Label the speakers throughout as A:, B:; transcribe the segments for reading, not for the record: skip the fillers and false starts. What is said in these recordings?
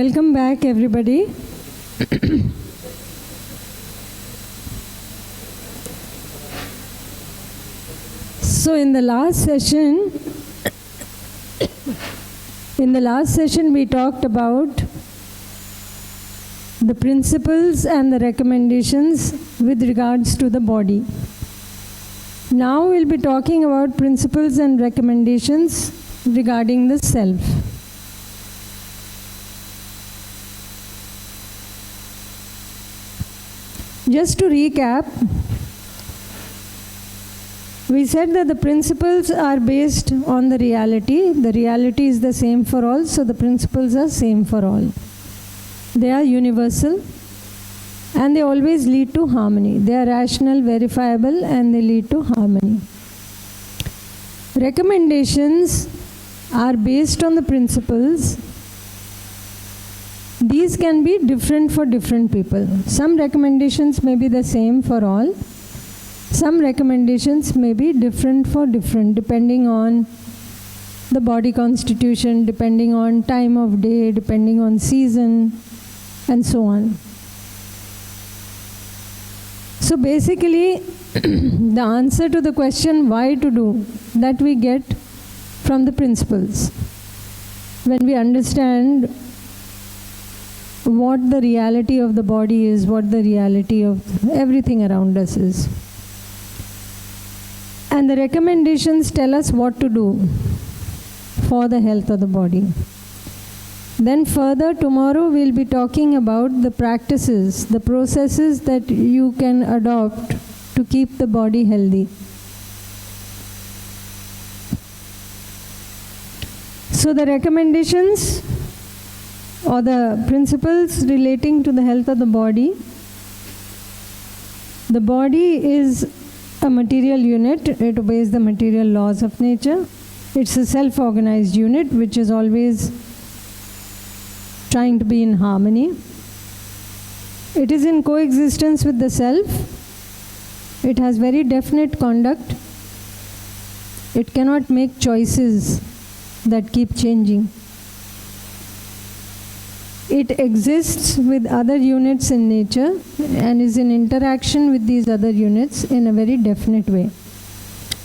A: Welcome back, everybody. So in the last session we talked about the principles and the recommendations with regards to the body. Now we'll be talking about principles and recommendations regarding the self. Just to recap, we said that the principles are based on the reality. The reality is the same for all, so the principles are same for all. They are universal and they always lead to harmony. They are rational, verifiable, and they lead to harmony. Recommendations are based on the principles. These can be different for different people. Some recommendations may be the same for all. Some recommendations may be different for different, depending on the body constitution, depending on time of day, depending on season, and so on. So basically, the answer to the question why to do, that we get from the principles. When we understand what the reality of the body is, what the reality of everything around us is. And the recommendations tell us what to do for the health of the body. Then further, tomorrow we'll be talking about the practices, the processes that you can adopt to keep the body healthy. So the recommendations or the principles relating to the health of the body. The body is a material unit. It obeys the material laws of nature. It's a self-organized unit which is always trying to be in harmony. It is in coexistence with the self. It has very definite conduct. It cannot make choices that keep changing. It exists with other units in nature and is in interaction with these other units in a very definite way.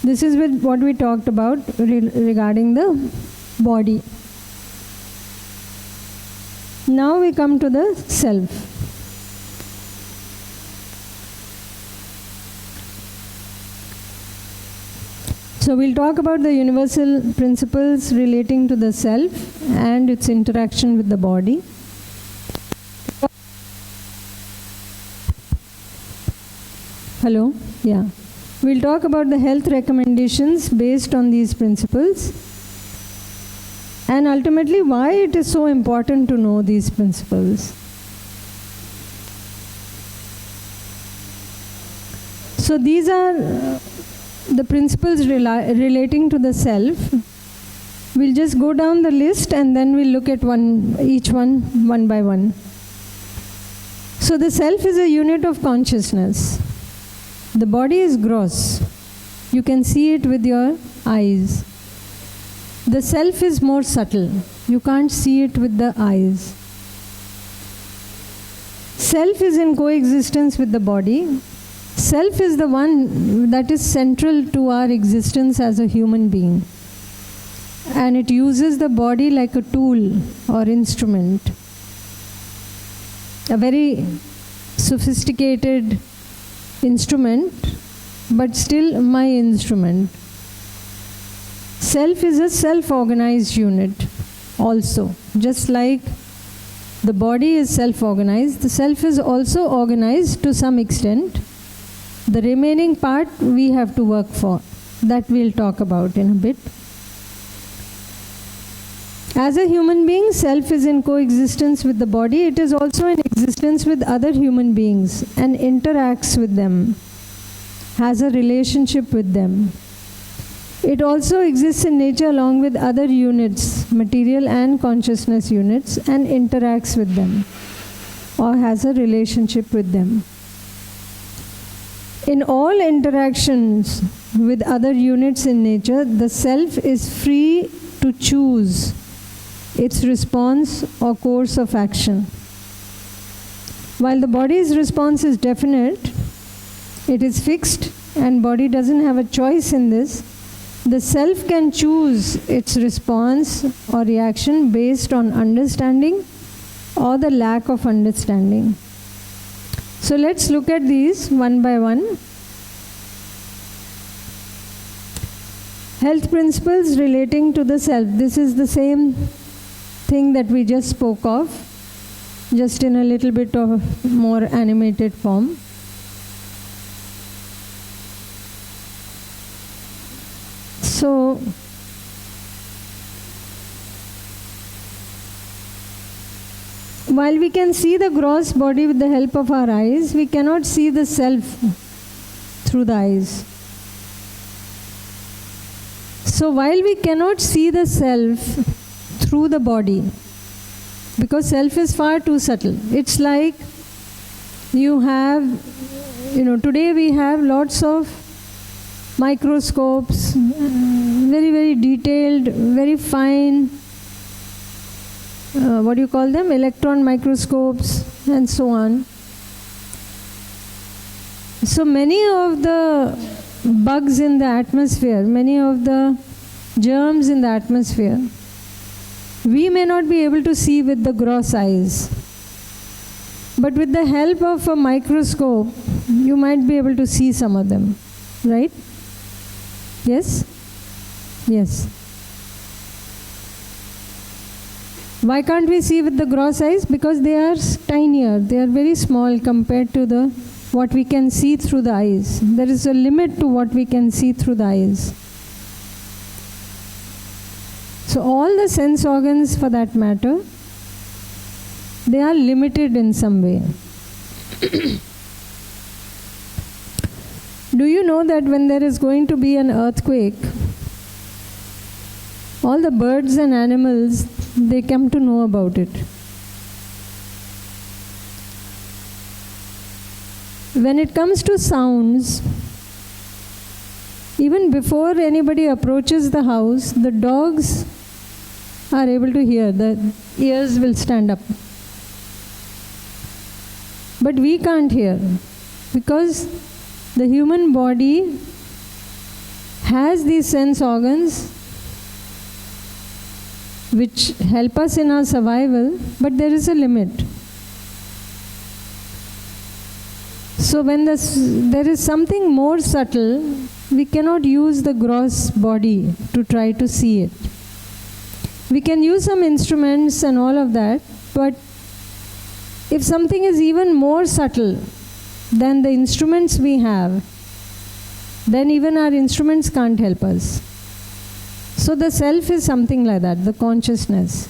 A: This is what we talked about regarding the body. Now we come to the self. So we'll talk about the universal principles relating to the self and its interaction with the body. Hello? Yeah. We'll talk about the health recommendations based on these principles and ultimately why it is so important to know these principles. So these are the principles relating to the self. We'll just go down the list and then we'll look at each one by one. So the self is a unit of consciousness. The body is gross. You can see it with your eyes. The self is more subtle. You can't see it with the eyes. Self is in coexistence with the body. Self is the one that is central to our existence as a human being. And it uses the body like a tool or instrument. A very sophisticated instrument, but still my instrument. Self is a self-organized unit also. Just like the body is self-organized, the self is also organized to some extent. The remaining part we have to work for. That we'll talk about in a bit. As a human being, self is in coexistence with the body. It is also in existence with other human beings and interacts with them, has a relationship with them. It also exists in nature along with other units, material and consciousness units, and interacts with them or has a relationship with them. In all interactions with other units in nature, the self is free to choose its response or course of action. While the body's response is definite, it is fixed, and body doesn't have a choice in this, the self can choose its response or reaction based on understanding or the lack of understanding. So let's look at these one by one. Health principles relating to the self. This is the same thing that we just spoke of, just in a little bit of more animated form. So, while we can see the gross body with the help of our eyes, we cannot see the self through the eyes. So while we cannot see the self through the body, because self is far too subtle. It's like you have, today we have lots of microscopes, very, very detailed, very fine, what do you call them? Electron microscopes and so on. So many of the bugs in the atmosphere, many of the germs in the atmosphere, we may not be able to see with the gross eyes. But with the help of a microscope, you might be able to see some of them, right? Yes? Yes. Why can't we see with the gross eyes? Because they are tinier, they are very small compared to what we can see through the eyes. There is a limit to what we can see through the eyes. So all the sense organs, for that matter, they are limited in some way. Do you know that when there is going to be an earthquake, all the birds and animals, they come to know about it. When it comes to sounds, even before anybody approaches the house, the dogs are able to hear. The ears will stand up. But we can't hear, because the human body has these sense organs which help us in our survival, but there is a limit. So when there is something more subtle, we cannot use the gross body to try to see it. We can use some instruments and all of that, but if something is even more subtle than the instruments we have, then even our instruments can't help us. So the self is something like that, the consciousness.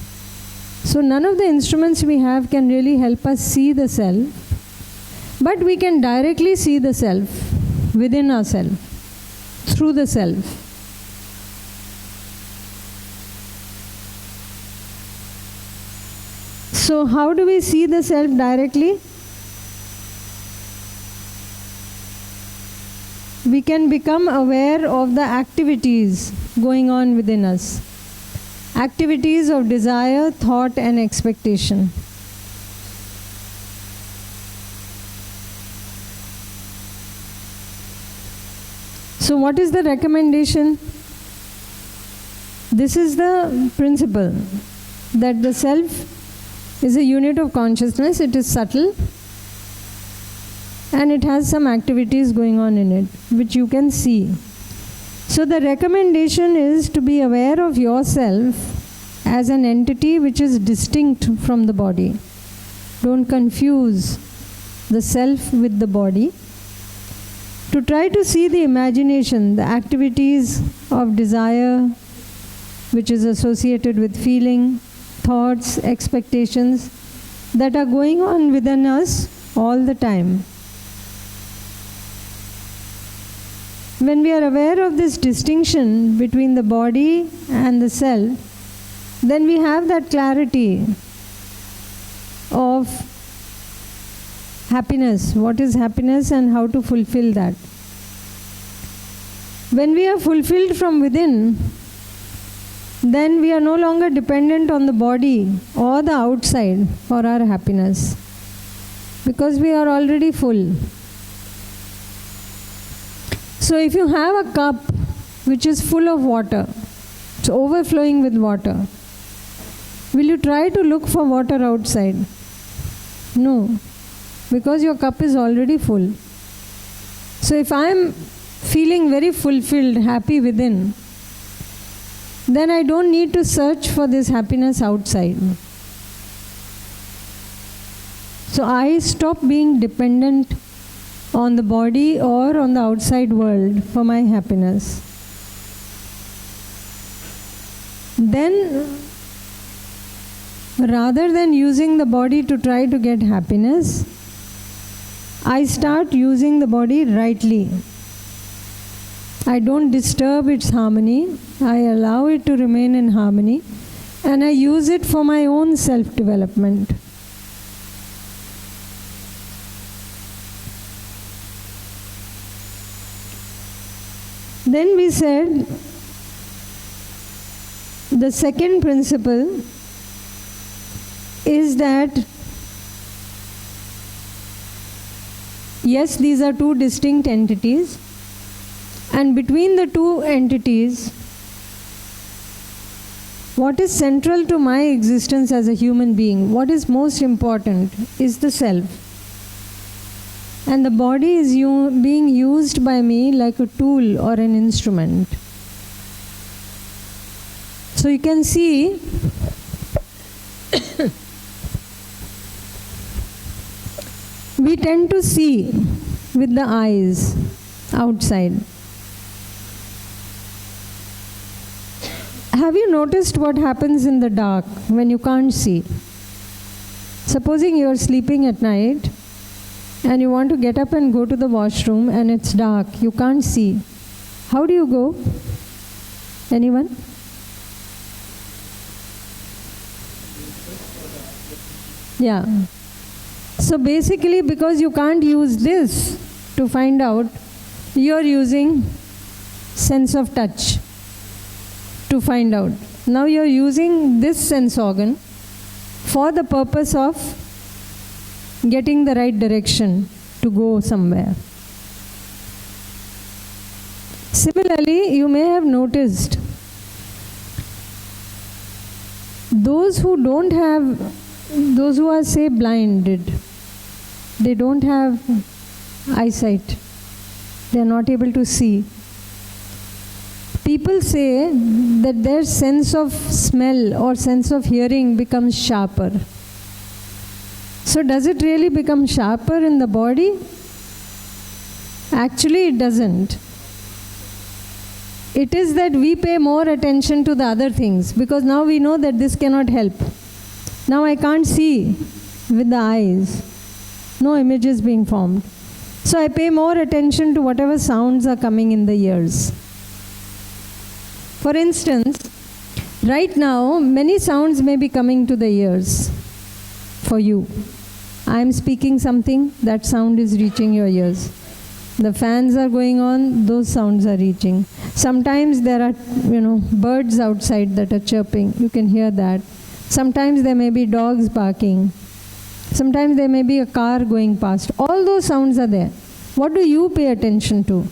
A: So none of the instruments we have can really help us see the self, but we can directly see the self within ourselves, through the self. So how do we see the self directly? We can become aware of the activities going on within us. Activities of desire, thought and expectation. So what is the recommendation? This is the principle, that the self is a unit of consciousness. It is subtle and it has some activities going on in it which you can see. So the recommendation is to be aware of yourself as an entity which is distinct from the body. Don't confuse the self with the body. To try to see the imagination, the activities of desire which is associated with feeling, thoughts, expectations that are going on within us all the time. When we are aware of this distinction between the body and the self, then we have that clarity of happiness, what is happiness and how to fulfill that. When we are fulfilled from within, then we are no longer dependent on the body or the outside for our happiness, because we are already full. So if you have a cup which is full of water, it's overflowing with water, will you try to look for water outside? No, because your cup is already full. So if I am feeling very fulfilled, happy within, then I don't need to search for this happiness outside. So I stop being dependent on the body or on the outside world for my happiness. Then, rather than using the body to try to get happiness, I start using the body rightly. I don't disturb its harmony. I allow it to remain in harmony, and I use it for my own self-development. Then we said the second principle is that yes, these are two distinct entities, and between the two entities, what is central to my existence as a human being, what is most important, is the self. And the body is being used by me like a tool or an instrument. So you can see we tend to see with the eyes outside. Have you noticed what happens in the dark when you can't see? Supposing you are sleeping at night and you want to get up and go to the washroom and it's dark, you can't see. How do you go? Anyone? Yeah. So basically, because you can't use this to find out, you're using sense of touch to find out. Now you're using this sense organ for the purpose of getting the right direction to go somewhere. Similarly, you may have noticed those who don't have, those who are, say, blinded, they don't have eyesight, they are not able to see. People say that their sense of smell or sense of hearing becomes sharper. So does it really become sharper in the body? Actually, it doesn't. It is that we pay more attention to the other things, because now we know that this cannot help. Now I can't see with the eyes. No image is being formed. So I pay more attention to whatever sounds are coming in the ears. For instance, right now, many sounds may be coming to the ears for you. I am speaking something, that sound is reaching your ears. The fans are going on, those sounds are reaching. Sometimes there are, birds outside that are chirping. You can hear that. Sometimes there may be dogs barking. Sometimes there may be a car going past. All those sounds are there. What do you pay attention to?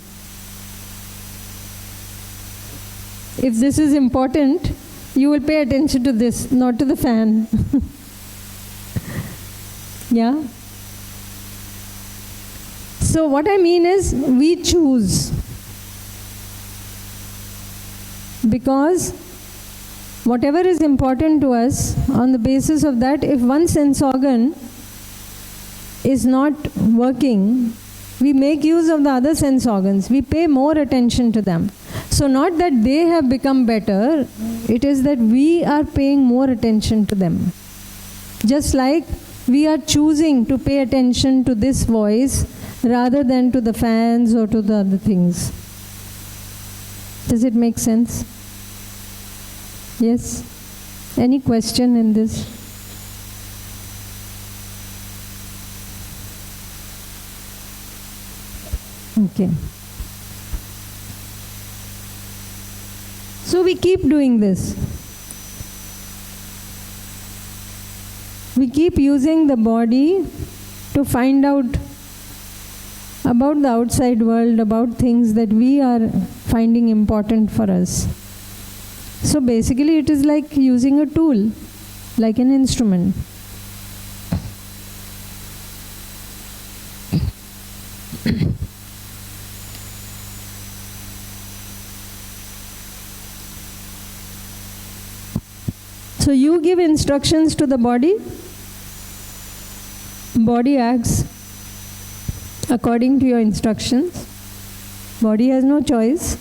A: If this is important, you will pay attention to this, not to the fan. Yeah? So what I mean is, we choose. Because whatever is important to us, on the basis of that, if one sense organ is not working, we make use of the other sense organs. We pay more attention to them. So not that they have become better, it is that we are paying more attention to them. Just like we are choosing to pay attention to this voice rather than to the fans or to the other things. Does it make sense? Yes? Any question in this? Okay. So we keep doing this. We keep using the body to find out about the outside world, about things that we are finding important for us. So basically it is like using a tool, like an instrument. So you give instructions to the body acts according to your instructions. Body has no choice.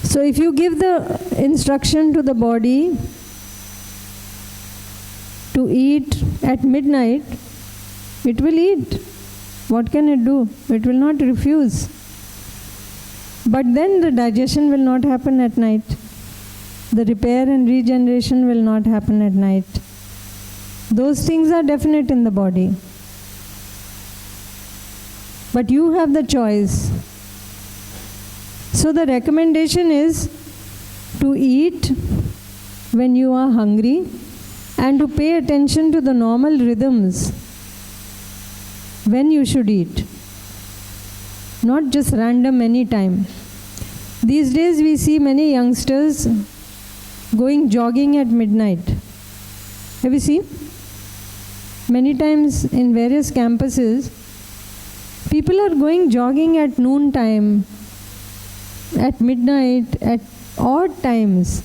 A: So if you give the instruction to the body to eat at midnight, it will eat. What can it do? It will not refuse. But then the digestion will not happen at night. The repair and regeneration will not happen at night. Those things are definite in the body. But you have the choice. So the recommendation is to eat when you are hungry and to pay attention to the normal rhythms when you should eat. Not just random any time. These days we see many youngsters going jogging at midnight. Have you seen? Many times in various campuses, people are going jogging at noon time, at midnight, at odd times.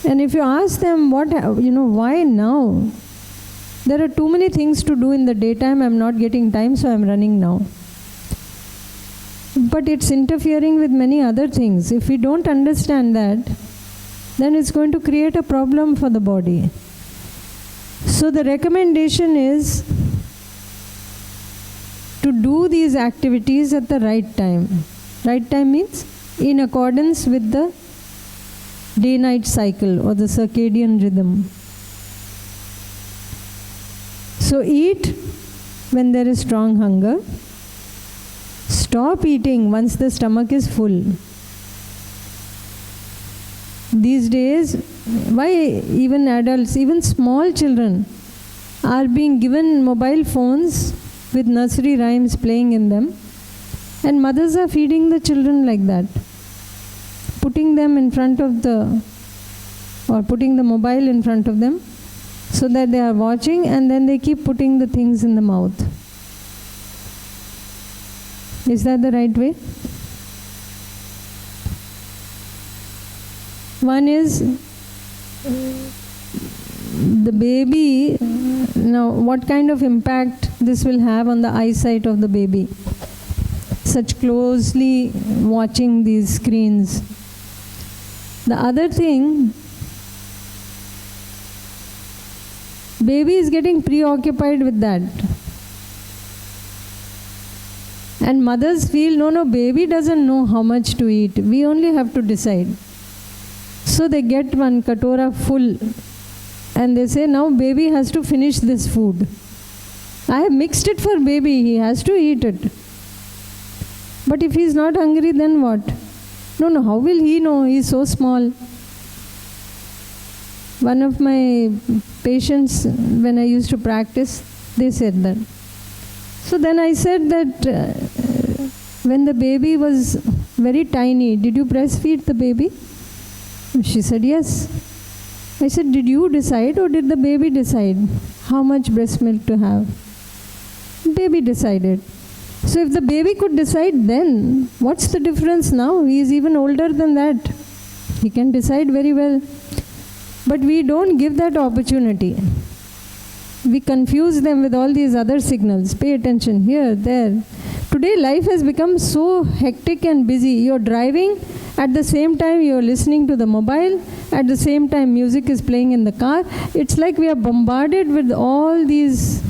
A: And if you ask them why now? There are too many things to do in the daytime, I'm not getting time, so I'm running now. But it's interfering with many other things. If we don't understand that, then it's going to create a problem for the body. So the recommendation is to do these activities at the right time. Right time means in accordance with the day-night cycle or the circadian rhythm. So eat when there is strong hunger. Stop eating once the stomach is full. These days, why even adults, even small children are being given mobile phones with nursery rhymes playing in them, and mothers are feeding the children like that, putting them in front of putting the mobile in front of them so that they are watching, and then they keep putting the things in the mouth. Is that the right way? One is the baby. Now, what kind of impact this will have on the eyesight of the baby? Such closely watching these screens. The other thing, baby is getting preoccupied with that. And mothers feel, no, baby doesn't know how much to eat. We only have to decide. So they get one katora full and they say, now baby has to finish this food. I have mixed it for baby, he has to eat it. But if he is not hungry, then what? No, how will he know? He is so small. One of my patients, when I used to practice, they said that. So then I said that when the baby was very tiny, did you breastfeed the baby? She said, yes. I said, did you decide or did the baby decide how much breast milk to have? Baby decided. So if the baby could decide then, what's the difference now? He is even older than that. He can decide very well. But we don't give that opportunity. We confuse them with all these other signals. Pay attention here, there. Today life has become so hectic and busy. You're driving, at the same time you're listening to the mobile, at the same time music is playing in the car. It's like we are bombarded with all these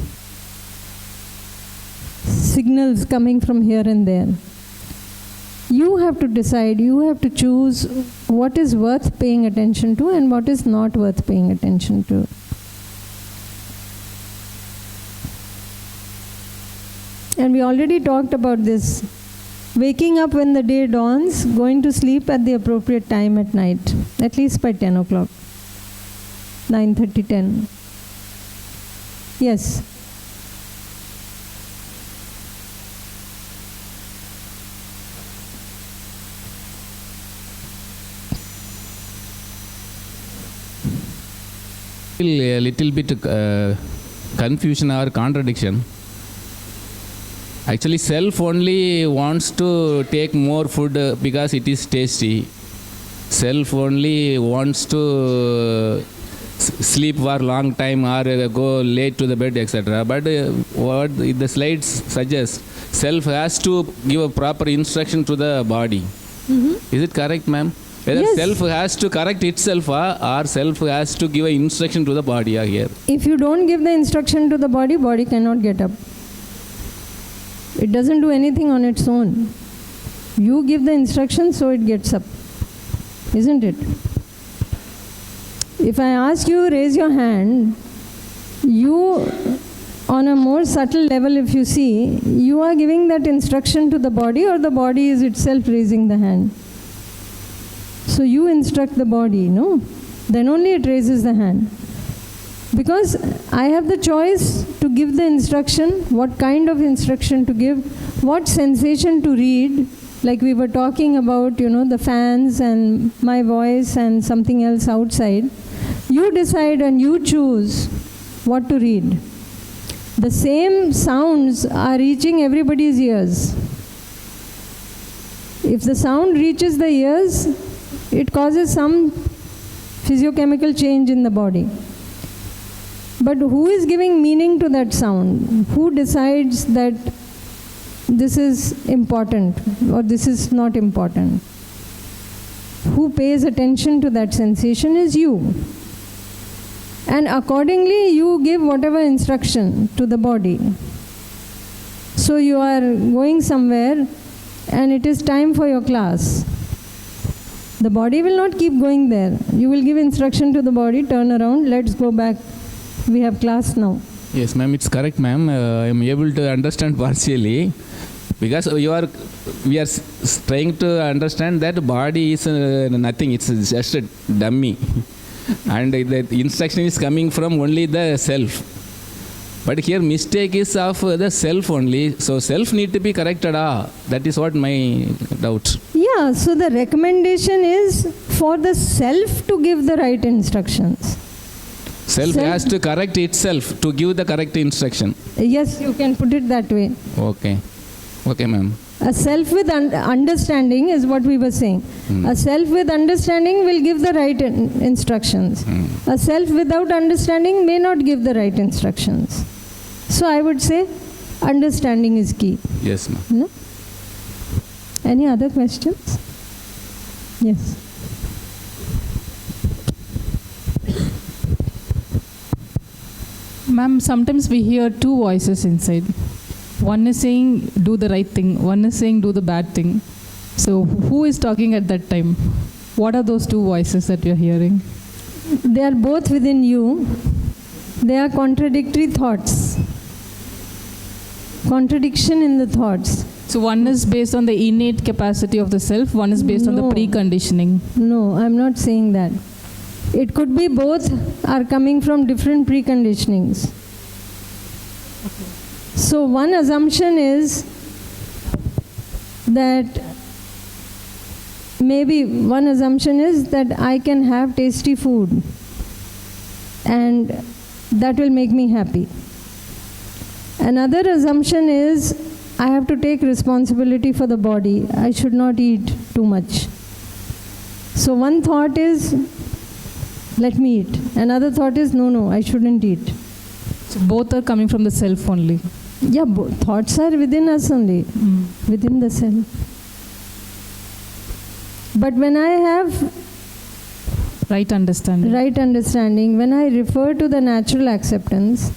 A: signals coming from here and there. You have to decide, you have to choose what is worth paying attention to and what is not worth paying attention to. And we already talked about this waking up when the day dawns, going to sleep at the appropriate time at night, at least by 10 o'clock, 9:30, 10. Yes.
B: A little bit confusion or contradiction. Actually, self only wants to take more food because it is tasty. Self only wants to sleep for a long time or go late to the bed, etc. But what the slides suggest, self has to give a proper instruction to the body. Mm-hmm. Is it correct, ma'am? Whether
A: yes.
B: Self has to correct itself or self has to give an instruction to the body here.
A: If you don't give the instruction to the body, body cannot get up. It doesn't do anything on its own. You give the instruction, so it gets up. Isn't it? If I ask you, raise your hand, you, on a more subtle level, if you see, you are giving that instruction to the body, or the body is itself raising the hand. So you instruct the body, no? Then only it raises the hand. Because I have the choice to give the instruction, what kind of instruction to give, what sensation to read, like we were talking about, the fans and my voice and something else outside. You decide and you choose what to read. The same sounds are reaching everybody's ears. If the sound reaches the ears, it causes some physiochemical change in the body. But who is giving meaning to that sound? Who decides that this is important or this is not important? Who pays attention to that sensation is you. And accordingly, you give whatever instruction to the body. So you are going somewhere and it is time for your class. The body will not keep going there. You will give instruction to the body, turn around, let's go back. We have class now.
B: Yes, ma'am, it's correct, ma'am. I am able to understand partially. Because we are trying to understand that body is nothing, it's just a dummy. And the instruction is coming from only the self. But here mistake is of the self only. So self need to be corrected. That is what my doubt.
A: Yeah, so the recommendation is for the self to give the right instructions.
B: Self has to correct itself to give the correct instruction.
A: Yes, you can put it that way.
B: Okay. Okay, ma'am.
A: A self with understanding is what we were saying. A self with understanding will give the right instructions. A self without understanding may not give the right instructions. So I would say understanding is key.
B: Yes, ma'am.
A: No? Any other questions? Yes.
C: Ma'am, sometimes we hear two voices inside. One is saying, do the right thing. One is saying, do the bad thing. So who is talking at that time? What are those two voices that we are hearing?
A: They are both within you. They are contradictory thoughts. Contradiction in the thoughts.
C: So one is based on the innate capacity of the self, one is based on the preconditioning.
A: No, I'm not saying that. It could be both are coming from different preconditionings.
C: Okay.
A: So one assumption is that I can have tasty food and that will make me happy. Another assumption is I have to take responsibility for the body. I should not eat too much. So one thought is, let me eat. Another thought is, no, I shouldn't eat.
C: So both are coming from the self only.
A: Yeah, thoughts are within us only, within the self. But when I have
C: right understanding, when I refer to the natural acceptance,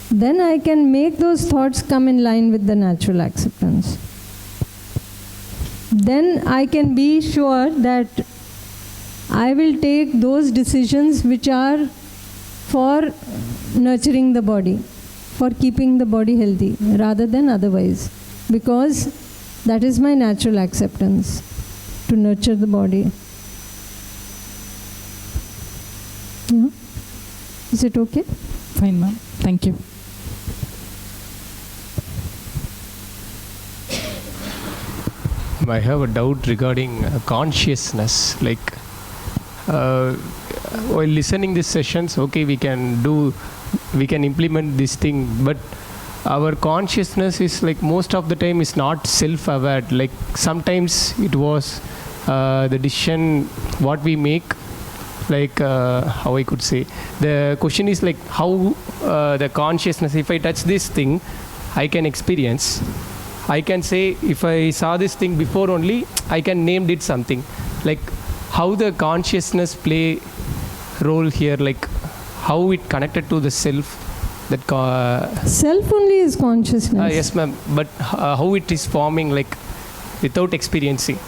C: then I can make those thoughts come in line with the natural acceptance. Then I can be sure that I will take those decisions which are for nurturing the body, for keeping the body healthy, rather than otherwise. Because
A: That is my natural acceptance, to nurture the body. Yeah. Is it okay?
C: Fine, ma'am. Thank you.
D: I have a doubt regarding consciousness. Like, while listening these sessions, okay, we can implement this thing, but our consciousness is like most of the time is not self-aware. Like sometimes it was the decision what we make. Like how I could say, the question is like how the consciousness, if I touch this thing, I can experience. I can say if I saw this thing before only, I can name it something. Like how the consciousness play role here, like how it connected to the self. That
A: Self only is consciousness.
D: Yes, ma'am. But how it is forming, like without experiencing.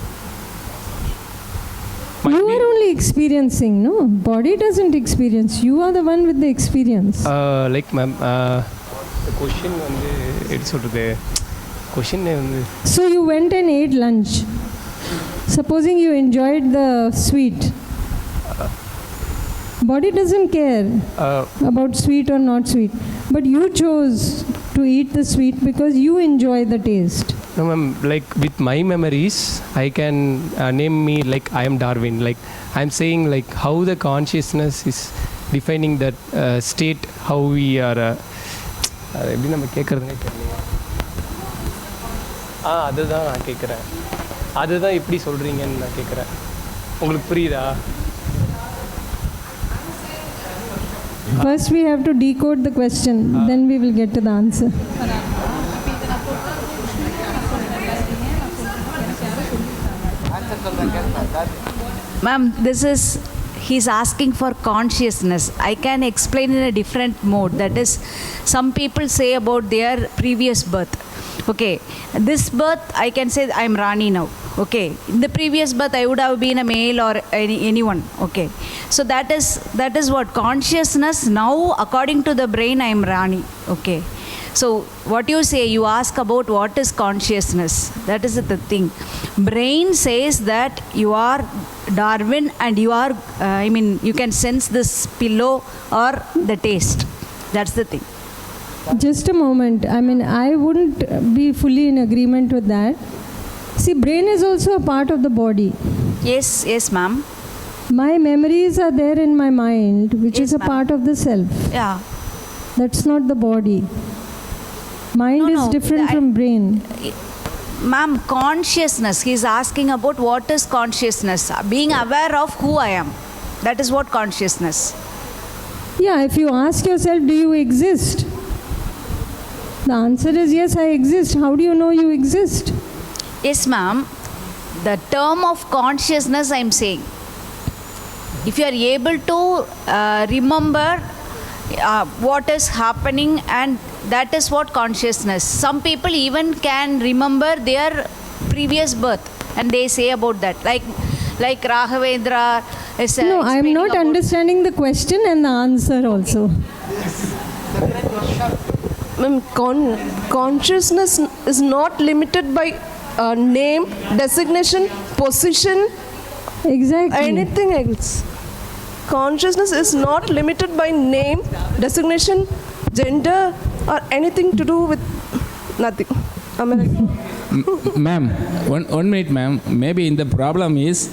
A: You are only experiencing, no? Body doesn't experience. You are the one with the experience.
D: Like, ma'am, the question it's sort of the question.
A: So you went and ate lunch. Supposing you enjoyed the sweet. Body doesn't care about sweet or not sweet. But you chose to eat the sweet because you enjoy the taste.
D: No, ma'am, like with my memories, I can name me like I am Darwin. Like I'm saying like how the consciousness is defining that state, how we are. எப்படி நம்ம கேட்குறதுனே தெரியல. அதுதான் நான் கேட்குறேன். அதுதான் எப்படி சொல்கிறீங்கன்னு நான் கேட்குறேன். உங்களுக்கு புரியுதா?
A: First we have to decode the question, then we will get to the answer.
E: Ma'am, he's asking for consciousness. I can explain in a different mode. That is, some people say about their previous birth. Okay, this birth I can say I'm Rani now. Okay, in the previous birth I would have been a male or anyone. Okay, so that is what consciousness now, according to the brain, I am Rani. Okay, so what you say, you ask about what is consciousness. That is the thing. Brain says that you are Darwin and you are you can sense this pillow or the taste. That's the thing.
A: Just a moment. I wouldn't be fully in agreement with that. See, brain is also a part of the body.
E: Yes, ma'am.
A: My memories are there in my mind, which is a part of the self.
E: Yeah.
A: That's not the body. Mind is different from brain.
E: Ma'am, consciousness. He's asking about what is consciousness. Being aware of who I am. That is what consciousness.
A: Yeah, if you ask yourself, do you exist? The answer is yes, I exist. How do you know you exist?
E: Yes, ma'am. The term of consciousness I'm saying. If you are able to remember what is happening, and that is what consciousness. Some people even can remember their previous birth and they say about that. Like Raghavendra is
A: No, I am not understanding the question and the answer also.
F: Consciousness is not limited by name, designation, position,
A: Exactly.
F: anything else. Consciousness is not limited by name, designation, gender, or anything to do with nothing.
B: Ma'am, one minute, ma'am. Maybe the problem is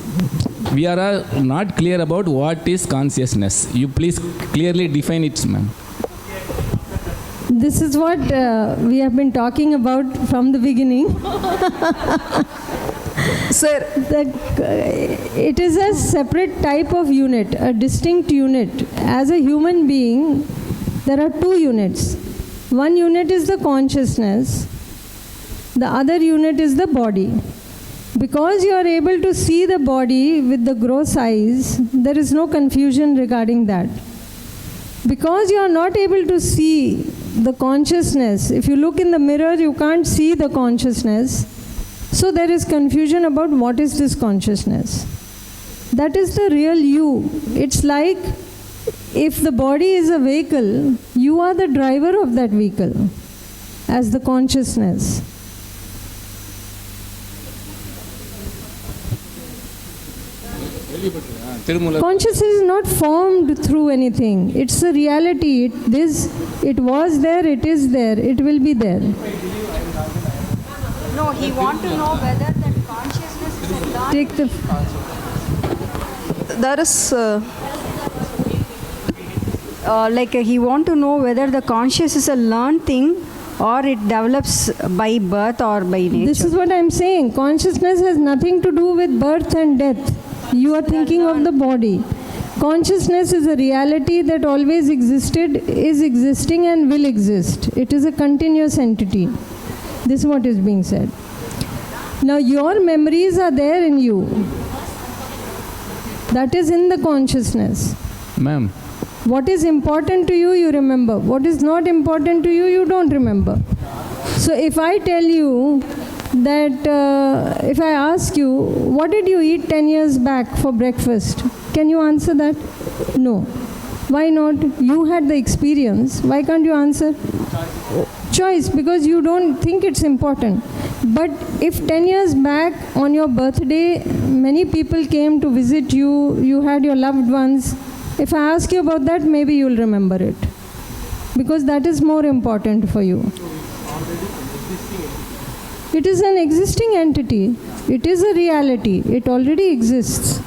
B: we are not clear about what is consciousness. You please clearly define it, ma'am.
A: This is what we have been talking about from the beginning.
F: Sir,
A: That it is a separate type of unit, a distinct unit. As a human being, there are two units. One unit is the consciousness. The other unit is the body. Because you are able to see the body with the gross eyes, there is no confusion regarding that. Because you are not able to see the consciousness, if you look in the mirror, you can't see the consciousness. So there is confusion about what is this consciousness. That is the real you. It's like if the body is a vehicle, you are the driver of that vehicle as the consciousness. Consciousness is not formed through anything. It's a reality. It was there, it is there, it will be there.
E: No, he want to know whether that consciousness is a learned.
A: Take the...
F: There is...
E: he want to know whether the conscious is a learned thing or it develops by birth or by nature.
A: This is what I'm saying. Consciousness has nothing to do with birth and death. You are thinking of the body. Consciousness is a reality that always existed, is existing and will exist. It is a continuous entity. This is what is being said. Now your memories are there in you. That is in the consciousness.
B: Ma'am.
A: What is important to you, you remember. What is not important to you, you don't remember. So if I tell you that, if I ask you, what did you eat 10 years back for breakfast? Can you answer that? No. Why not? You had the experience. Why can't you answer? Choice, because you don't think it's important. But if 10 years back on your birthday, many people came to visit you, you had your loved ones, if I ask you about that, maybe you'll remember it. Because that is more important for you. It is an existing entity. It is a reality. It already exists.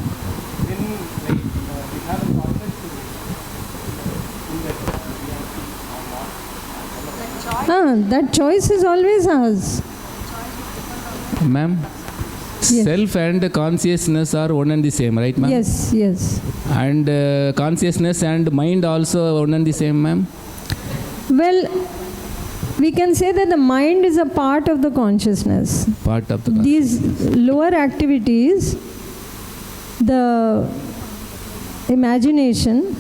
A: That choice is always ours.
B: Ma'am,
A: Yes.
B: self and consciousness are one and the same, right, ma'am?
A: Yes, yes.
B: And consciousness and mind also one and the same, ma'am?
A: Well, we can say that the mind is a part of the consciousness.
B: Part of the
A: These lower activities, the imagination,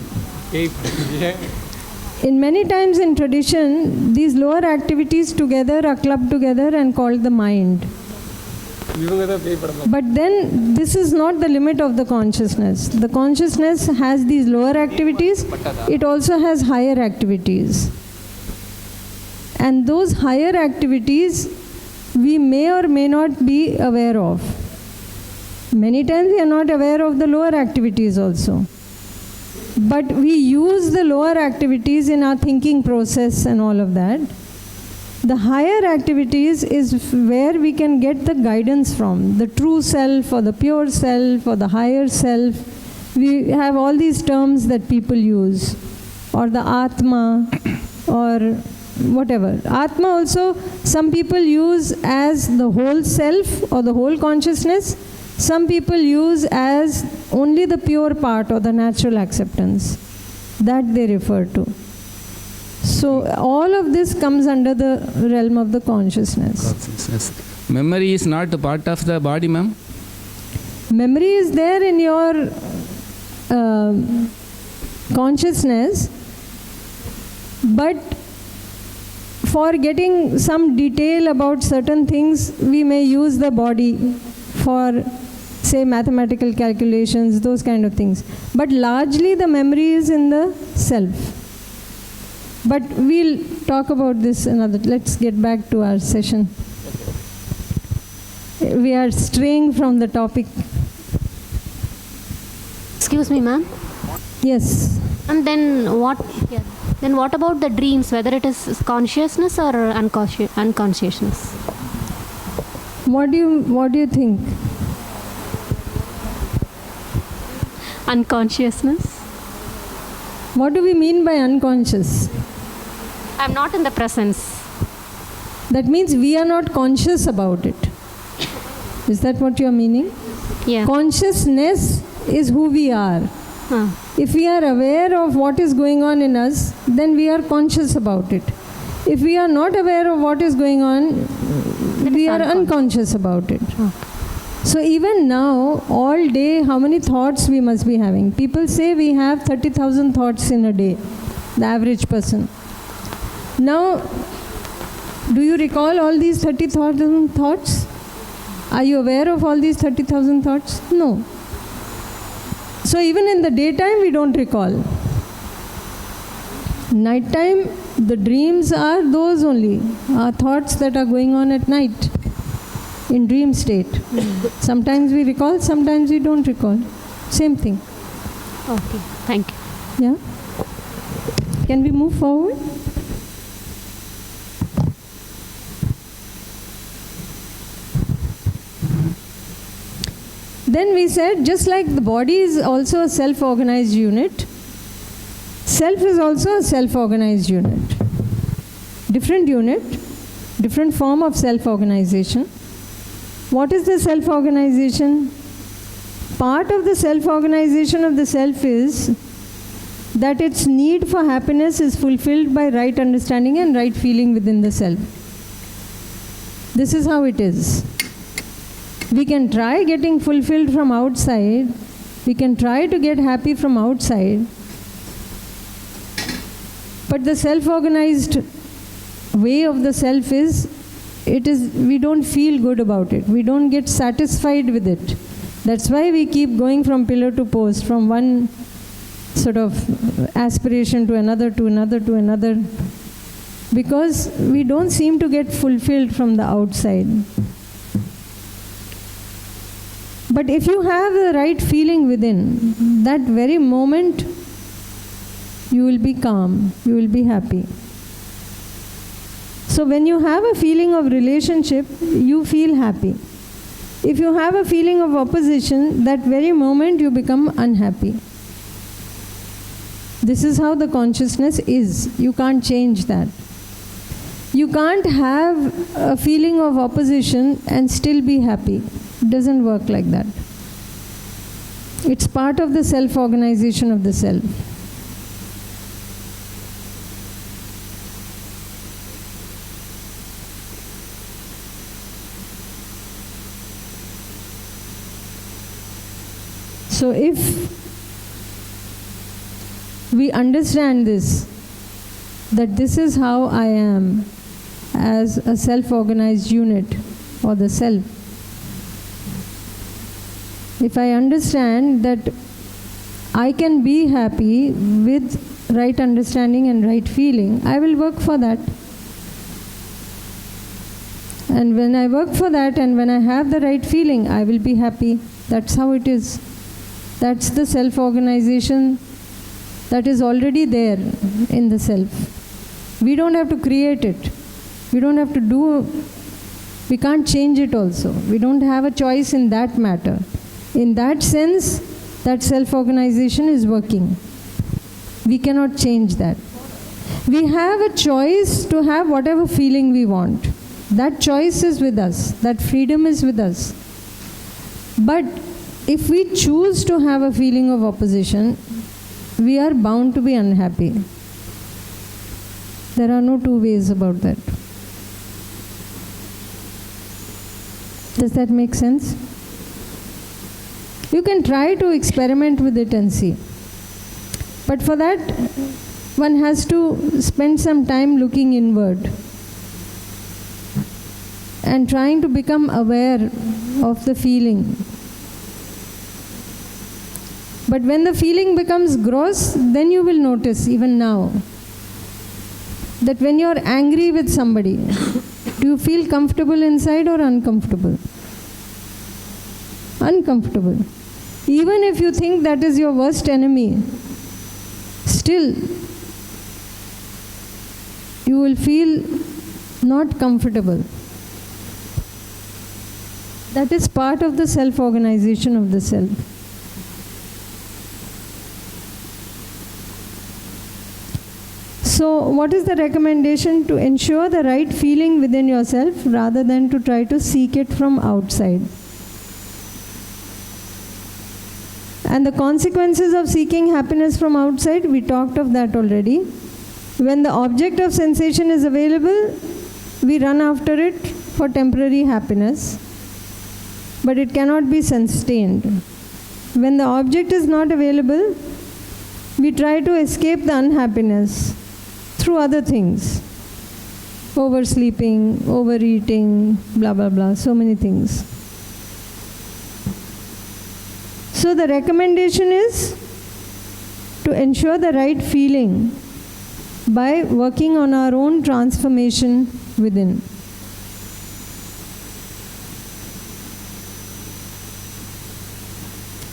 A: in many times in tradition, these lower activities together are clubbed together and called the mind. But then this is not the limit of the consciousness. The consciousness has these lower activities. It also has higher activities. And those higher activities we may or may not be aware of. Many times we are not aware of the lower activities also. But we use the lower activities in our thinking process and all of that. The higher activities is where we can get the guidance from, the true self or the pure self or the higher self. We have all these terms that people use, or the Atma or whatever. Atma also some people use as the whole self or the whole consciousness. Some people use as only the pure part or the natural acceptance. That they refer to. So all of this comes under the realm of the consciousness.
B: Memory is not a part of the body, ma'am?
A: Memory is there in your consciousness, but for getting some detail about certain things, we may use the body for, say, mathematical calculations, those kind of things. But largely the memory is in the self. But we'll talk about this another. Let's get back to our session. We are straying from the topic.
G: Excuse me, ma'am.
A: Yes.
G: And then what? Yeah. Then what about the dreams? Whether it is consciousness or unconsciousness?
A: What do you think?
G: Unconsciousness.
A: What do we mean by unconscious?
G: I'm not in the presence.
A: That means we are not conscious about it. Is that what you are meaning?
G: Yeah.
A: Consciousness is who we are. If we are aware of what is going on in us, then we are conscious about it. If we are not aware of what is going on, we are unconscious about it. So even now, all day, how many thoughts we must be having? People say we have 30,000 thoughts in a day, the average person. Now, do you recall all these 30,000 thoughts? Are you aware of all these 30,000 thoughts? No. So even in the daytime, we don't recall. Nighttime, the dreams are those only, are thoughts that are going on at night, in dream state. Sometimes we recall, sometimes we don't recall. Same thing.
G: Okay, thank you.
A: Yeah? Can we move forward? Then we said, just like the body is also a self-organized unit, self is also a self-organized unit. Different unit, different form of self-organization. What is the self-organization? Part of the self-organization of the self is that its need for happiness is fulfilled by right understanding and right feeling within the self. This is how it is. We can try getting fulfilled from outside. We can try to get happy from outside. But the self-organized way of the self is, we don't feel good about it. We don't get satisfied with it. That's why we keep going from pillar to post, from one sort of aspiration to another, to another, to another. Because we don't seem to get fulfilled from the outside. But if you have the right feeling within, that very moment, you will be calm, you will be happy. So when you have a feeling of relationship, you feel happy. If you have a feeling of opposition, that very moment you become unhappy. This is how the consciousness is. You can't change that. You can't have a feeling of opposition and still be happy. It doesn't work like that. It's part of the self-organization of the self. So if we understand this, that this is how I am as a self-organized unit or the self, if I understand that I can be happy with right understanding and right feeling, I will work for that. And when I work for that and when I have the right feeling, I will be happy. That's how it is. That's the self-organization that is already there in the self. We don't have to create it. We don't have to we can't change it also. We don't have a choice in that matter. In that sense, that self-organization is working. We cannot change that. We have a choice to have whatever feeling we want. That choice is with us. That freedom is with us. But if we choose to have a feeling of opposition, we are bound to be unhappy. There are no two ways about that. Does that make sense? You can try to experiment with it and see. But for that, one has to spend some time looking inward and trying to become aware of the feeling. But when the feeling becomes gross, then you will notice, even now, that when you are angry with somebody, do you feel comfortable inside or uncomfortable? Uncomfortable. Even if you think that is your worst enemy, still you will feel not comfortable. That is part of the self-organization of the self. So what is the recommendation? To ensure the right feeling within yourself rather than to try to seek it from outside. And the consequences of seeking happiness from outside, we talked of that already. When the object of sensation is available, we run after it for temporary happiness, but it cannot be sustained. When the object is not available, we try to escape the unhappiness through other things. Oversleeping, overeating, blah, blah, blah, so many things. So the recommendation is to ensure the right feeling by working on our own transformation within.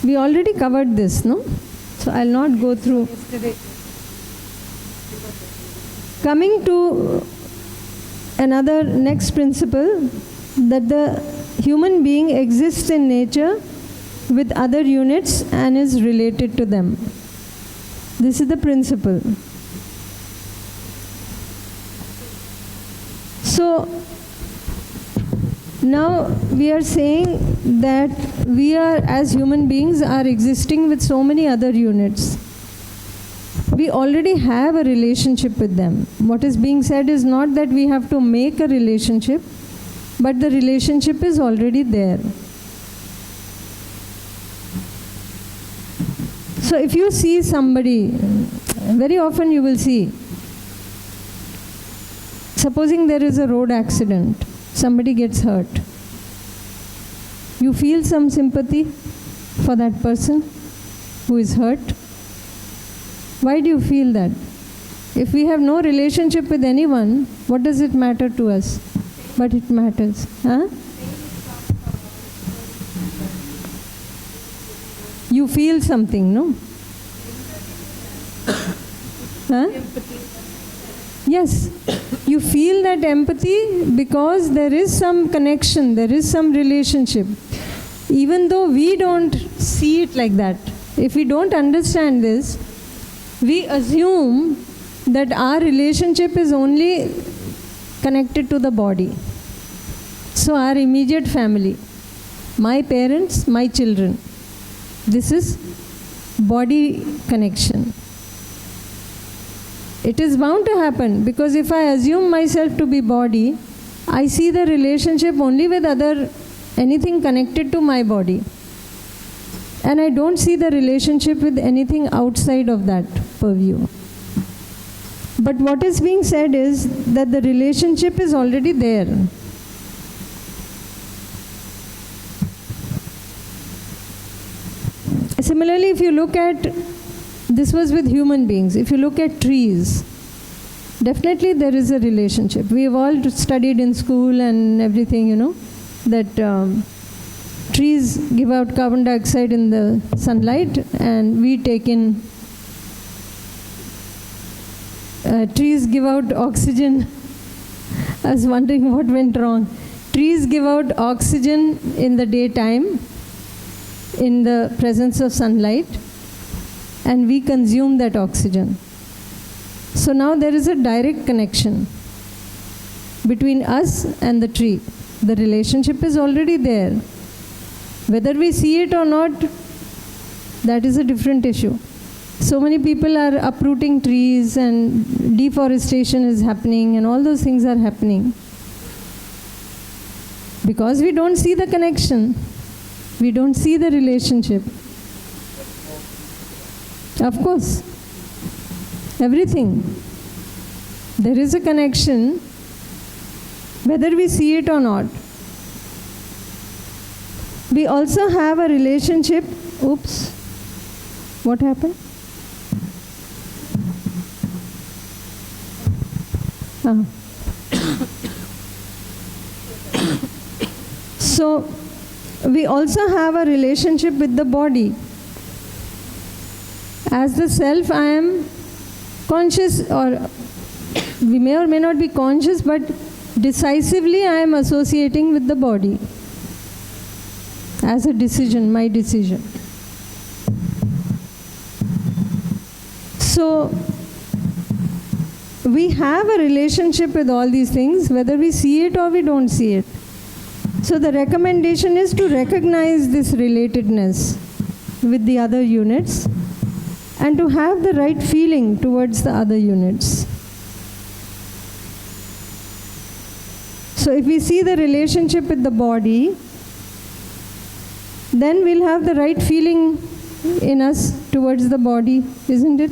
A: We already covered this, no? So I'll not go through. Coming to another next principle, that the human being exists in nature with other units and is related to them. This is the principle. So now we are saying that we are, as human beings, are existing with so many other units. We already have a relationship with them. What is being said is not that we have to make a relationship, but the relationship is already there. So if you see somebody, very often you will see, supposing there is a road accident, somebody gets hurt. You feel some sympathy for that person who is hurt. Why do you feel that? If we have no relationship with anyone, what does it matter to us? But it matters. Huh? You feel something, no? Huh? Yes. You feel that empathy because there is some connection, there is some relationship. Even though we don't see it like that, if we don't understand this, we assume that our relationship is only connected to the body. So our immediate family, my parents, my children, this is body connection. It is bound to happen, because if I assume myself to be body, I see the relationship only with anything connected to my body. And I don't see the relationship with anything outside of that purview. But what is being said is that the relationship is already there. Similarly, if you look at, this was with human beings, if you look at trees, definitely there is a relationship. We have all studied in school and everything, you know, that trees give out carbon dioxide in the sunlight and we take in, trees give out oxygen. I was wondering what went wrong. Trees give out oxygen in the daytime, in the presence of sunlight, and we consume that oxygen. So now there is a direct connection between us and the tree. The relationship is already there. Whether we see it or not, that is a different issue. So many people are uprooting trees and deforestation is happening and all those things are happening because we don't see the connection. We don't see the relationship. Of course, everything. There is a connection, whether we see it or not. We also have a relationship. Oops, what happened? So, we also have a relationship with the body. As the self, I am conscious, or we may or may not be conscious, but decisively I am associating with the body as a decision, my decision. So, we have a relationship with all these things, whether we see it or we don't see it. So the recommendation is to recognize this relatedness with the other units and to have the right feeling towards the other units. So if we see the relationship with the body, then we'll have the right feeling in us towards the body, isn't it?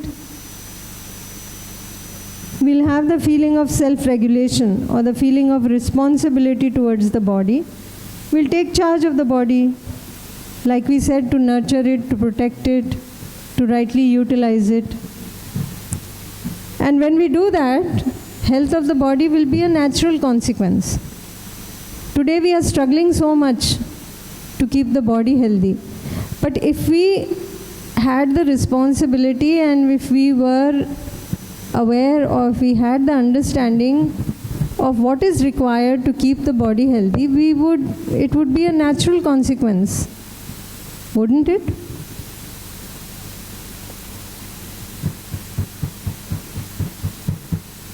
A: We'll have the feeling of self-regulation or the feeling of responsibility towards the body. We'll take charge of the body, like we said, to nurture it, to protect it, to rightly utilize it. And when we do that, health of the body will be a natural consequence. Today we are struggling so much to keep the body healthy. But if we had the responsibility and if we were aware or if we had the understanding of what is required to keep the body healthy, it would be a natural consequence, wouldn't it?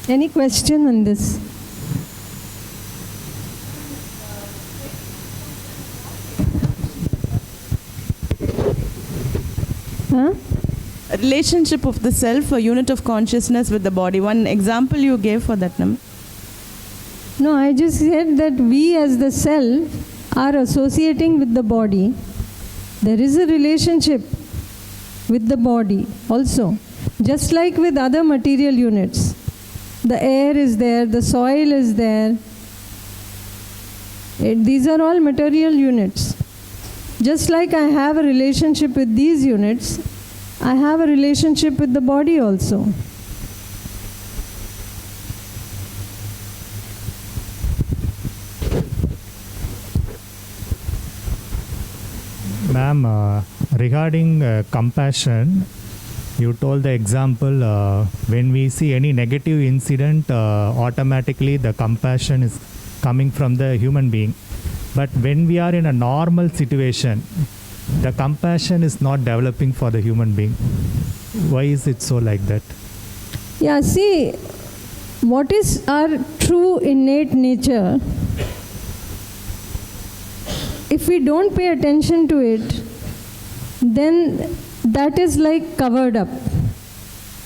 A: Any question on this? Huh?
H: A relationship of the self, a unit of consciousness with the body. One example you gave for that, ma'am.
A: No, I just said that we as the self are associating with the body. There is a relationship with the body also, just like with other material units. The air is there, the soil is there. These are all material units. Just like I have a relationship with these units, I have a relationship with the body also.
I: Ma'am, regarding compassion, you told the example when we see any negative incident, automatically the compassion is coming from the human being. But when we are in a normal situation, the compassion is not developing for the human being. Why is it so like that?
A: Yeah, see, what is our true innate nature? If we don't pay attention to it, then that is like covered up.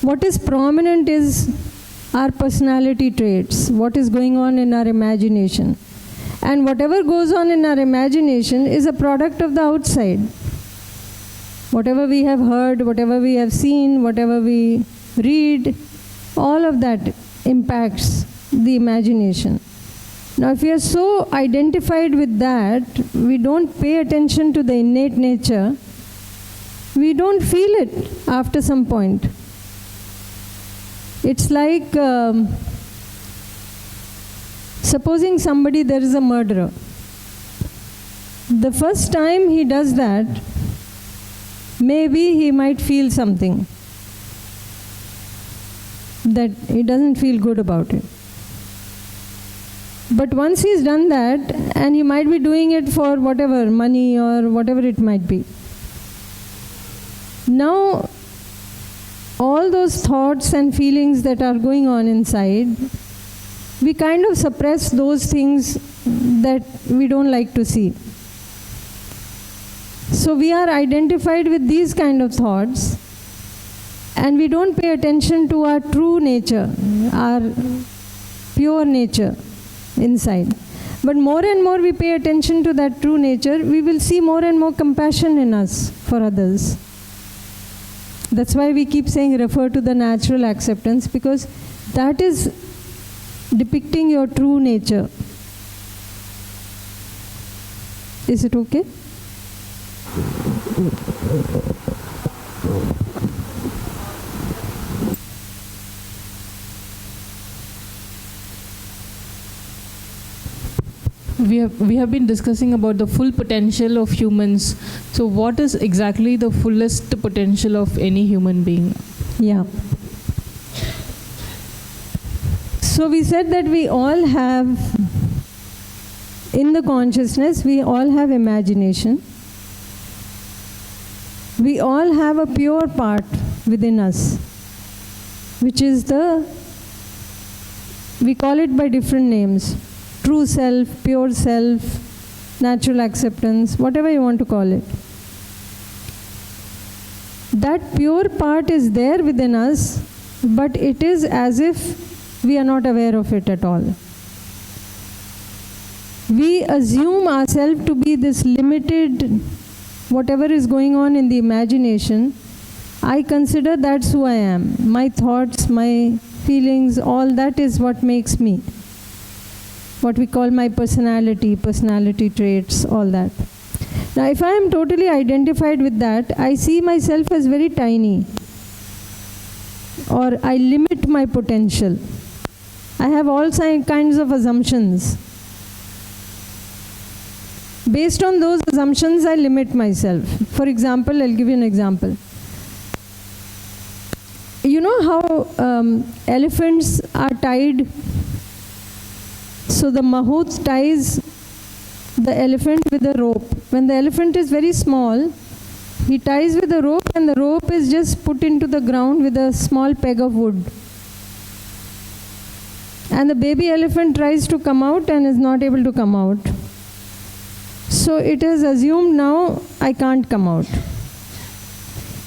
A: What is prominent is our personality traits, what is going on in our imagination. And whatever goes on in our imagination is a product of the outside. Whatever we have heard, whatever we have seen, whatever we read, all of that impacts the imagination. Now, if we are so identified with that, we don't pay attention to the innate nature, we don't feel it after some point. It's like, supposing somebody, there is a murderer. The first time he does that, maybe he might feel something that he doesn't feel good about it. But once he's done that, and he might be doing it for whatever, money or whatever it might be. Now, all those thoughts and feelings that are going on inside, we kind of suppress those things that we don't like to see. So we are identified with these kind of thoughts, and we don't pay attention to our true nature, our pure nature inside. But more and more we pay attention to that true nature, we will see more and more compassion in us for others. That's why we keep saying refer to the natural acceptance, because that is depicting your true nature. Is it okay?
C: We have been discussing about the full potential of humans. So what is exactly the fullest potential of any human being?
A: Yeah. So we said that we all have, in the consciousness, we all have imagination. We all have a pure part within us, which is we call it by different names. True self, pure self, natural acceptance, whatever you want to call it. That pure part is there within us, but it is as if we are not aware of it at all. We assume ourselves to be this limited, whatever is going on in the imagination, I consider that's who I am. My thoughts, my feelings, all that is what makes me. What we call my personality traits, all that. Now, if I am totally identified with that, I see myself as very tiny, or I limit my potential. I have all kinds of assumptions. Based on those assumptions, I limit myself. For example, I'll give you an example. You know how elephants are tied? So the mahout ties the elephant with a rope. When the elephant is very small, he ties with a rope, and the rope is just put into the ground with a small peg of wood. And the baby elephant tries to come out and is not able to come out. So it is assumed now I can't come out.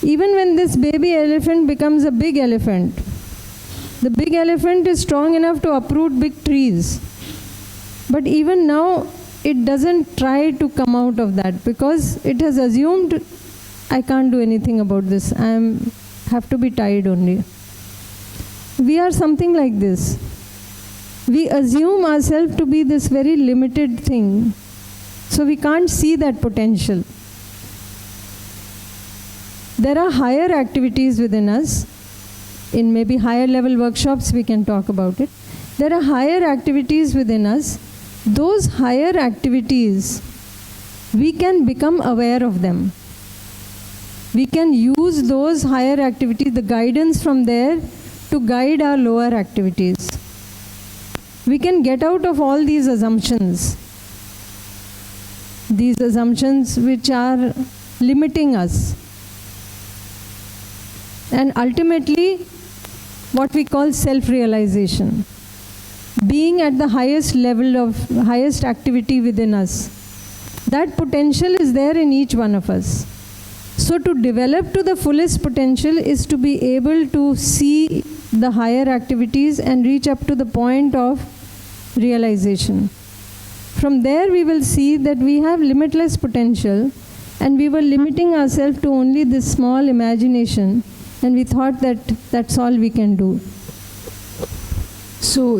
A: Even when this baby elephant becomes a big elephant, the big elephant is strong enough to uproot big trees. But even now, it doesn't try to come out of that because it has assumed I can't do anything about this. I have to be tied only. We are something like this. We assume ourselves to be this very limited thing. So we can't see that potential. There are higher activities within us. In maybe higher level workshops, we can talk about it. There are higher activities within us. Those higher activities, we can become aware of them. We can use those higher activities, the guidance from there, to guide our lower activities. We can get out of all these assumptions which are limiting us. And ultimately, what we call self-realization. Being at the highest level of highest activity within us. That potential is there in each one of us. So to develop to the fullest potential is to be able to see the higher activities and reach up to the point of realization. From there we will see that we have limitless potential, and we were limiting ourselves to only this small imagination, and we thought that that's all we can do.
C: So,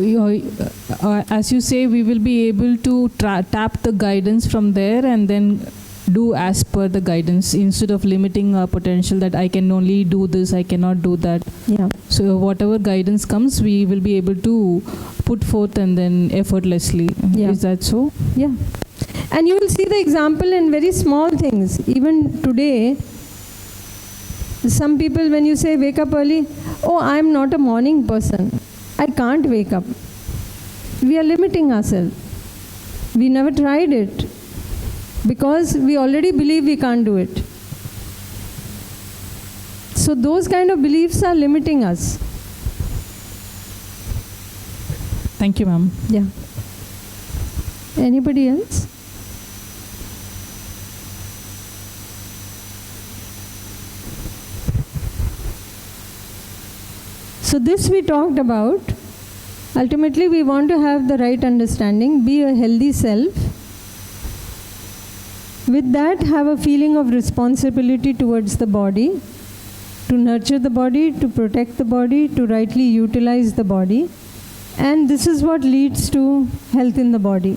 C: as you say, we will be able to tap the guidance from there and then do as per the guidance instead of limiting our potential that I can only do this, I cannot do that.
A: Yeah.
C: So whatever guidance comes, we will be able to put forth and then effortlessly.
A: Yeah.
C: Is that so?
A: Yeah. And you will see the example in very small things. Even today, some people, when you say wake up early, oh, I am not a morning person. I can't wake up. We are limiting ourselves. We never tried it because we already believe we can't do it. So those kind of beliefs are limiting us.
C: Thank you, ma'am.
A: Yeah. Anybody else? So this we talked about. Ultimately, we want to have the right understanding, be a healthy self. With that, have a feeling of responsibility towards the body, to nurture the body, to protect the body, to rightly utilize the body. And this is what leads to health in the body.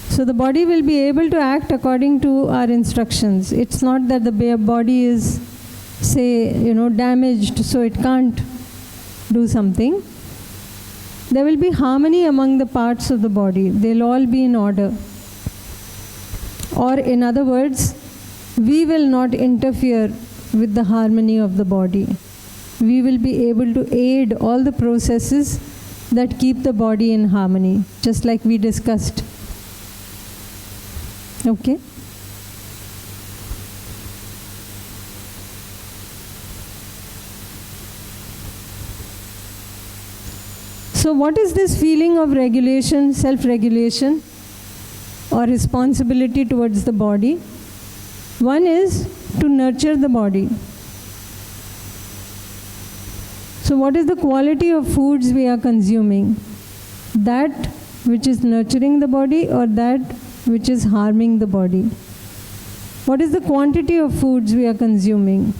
A: So the body will be able to act according to our instructions. It's not that the body is, say, damaged, so it can't do something. There will be harmony among the parts of the body. They'll all be in order. Or in other words, we will not interfere with the harmony of the body. We will be able to aid all the processes that keep the body in harmony, just like we discussed. Okay? So what is this feeling of regulation, self-regulation, or responsibility towards the body? One is to nurture the body. So what is the quality of foods we are consuming? That which is nurturing the body or that which is harming the body? What is the quantity of foods we are consuming?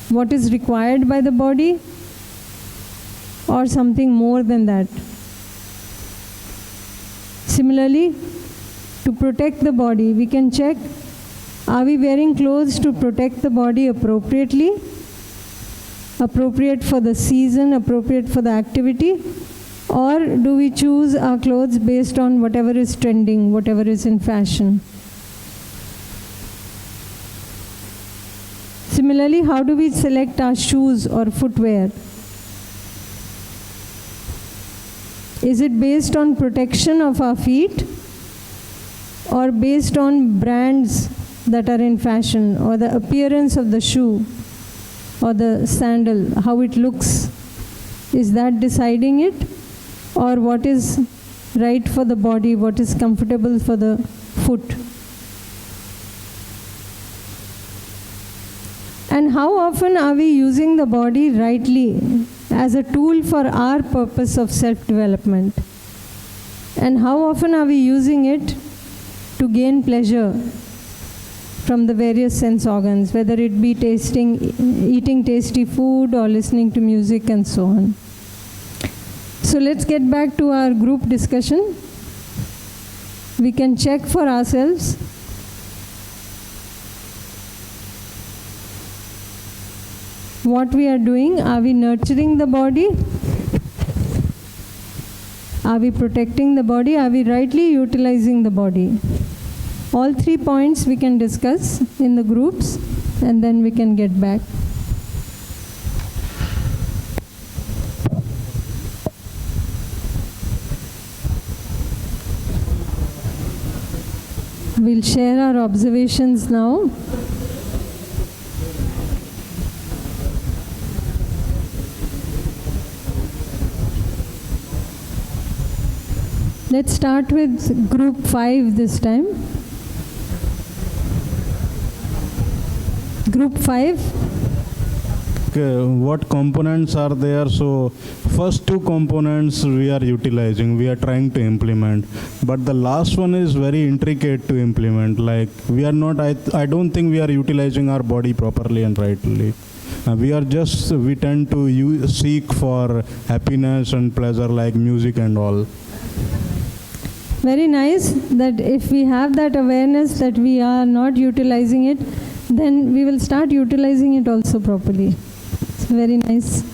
A: What is required by the body or something more than that? Similarly, to protect the body, we can check, are we wearing clothes to protect the body appropriately? Appropriate for the season, appropriate for the activity? Or do we choose our clothes based on whatever is trending, whatever is in fashion? Similarly, how do we select our shoes or footwear? Is it based on protection of our feet or based on brands that are in fashion, or the appearance of the shoe or the sandal, how it looks? Is that deciding it? Or what is right for the body, what is comfortable for the foot? And how often are we using the body rightly as a tool for our purpose of self-development? And how often are we using it to gain pleasure from the various sense organs, whether it be eating tasty food or listening to music and so on? So let's get back to our group discussion. We can check for ourselves. What we are doing. Are we nurturing the body? Are we protecting the body? Are we rightly utilizing the body? All 3 points we can discuss in the groups, and then we can get back. We'll share our observations now. Let's start with group 5 this time. Group 5.
J: Okay, what components are there? So first 2 components we are utilizing, we are trying to implement, but the last one is very intricate to implement. Like we are not, I don't think we are utilizing our body properly and rightly. We tend to seek for happiness and pleasure like music and all.
A: Very nice that if we have that awareness that we are not utilizing it, then we will start utilizing it also properly. It's very nice.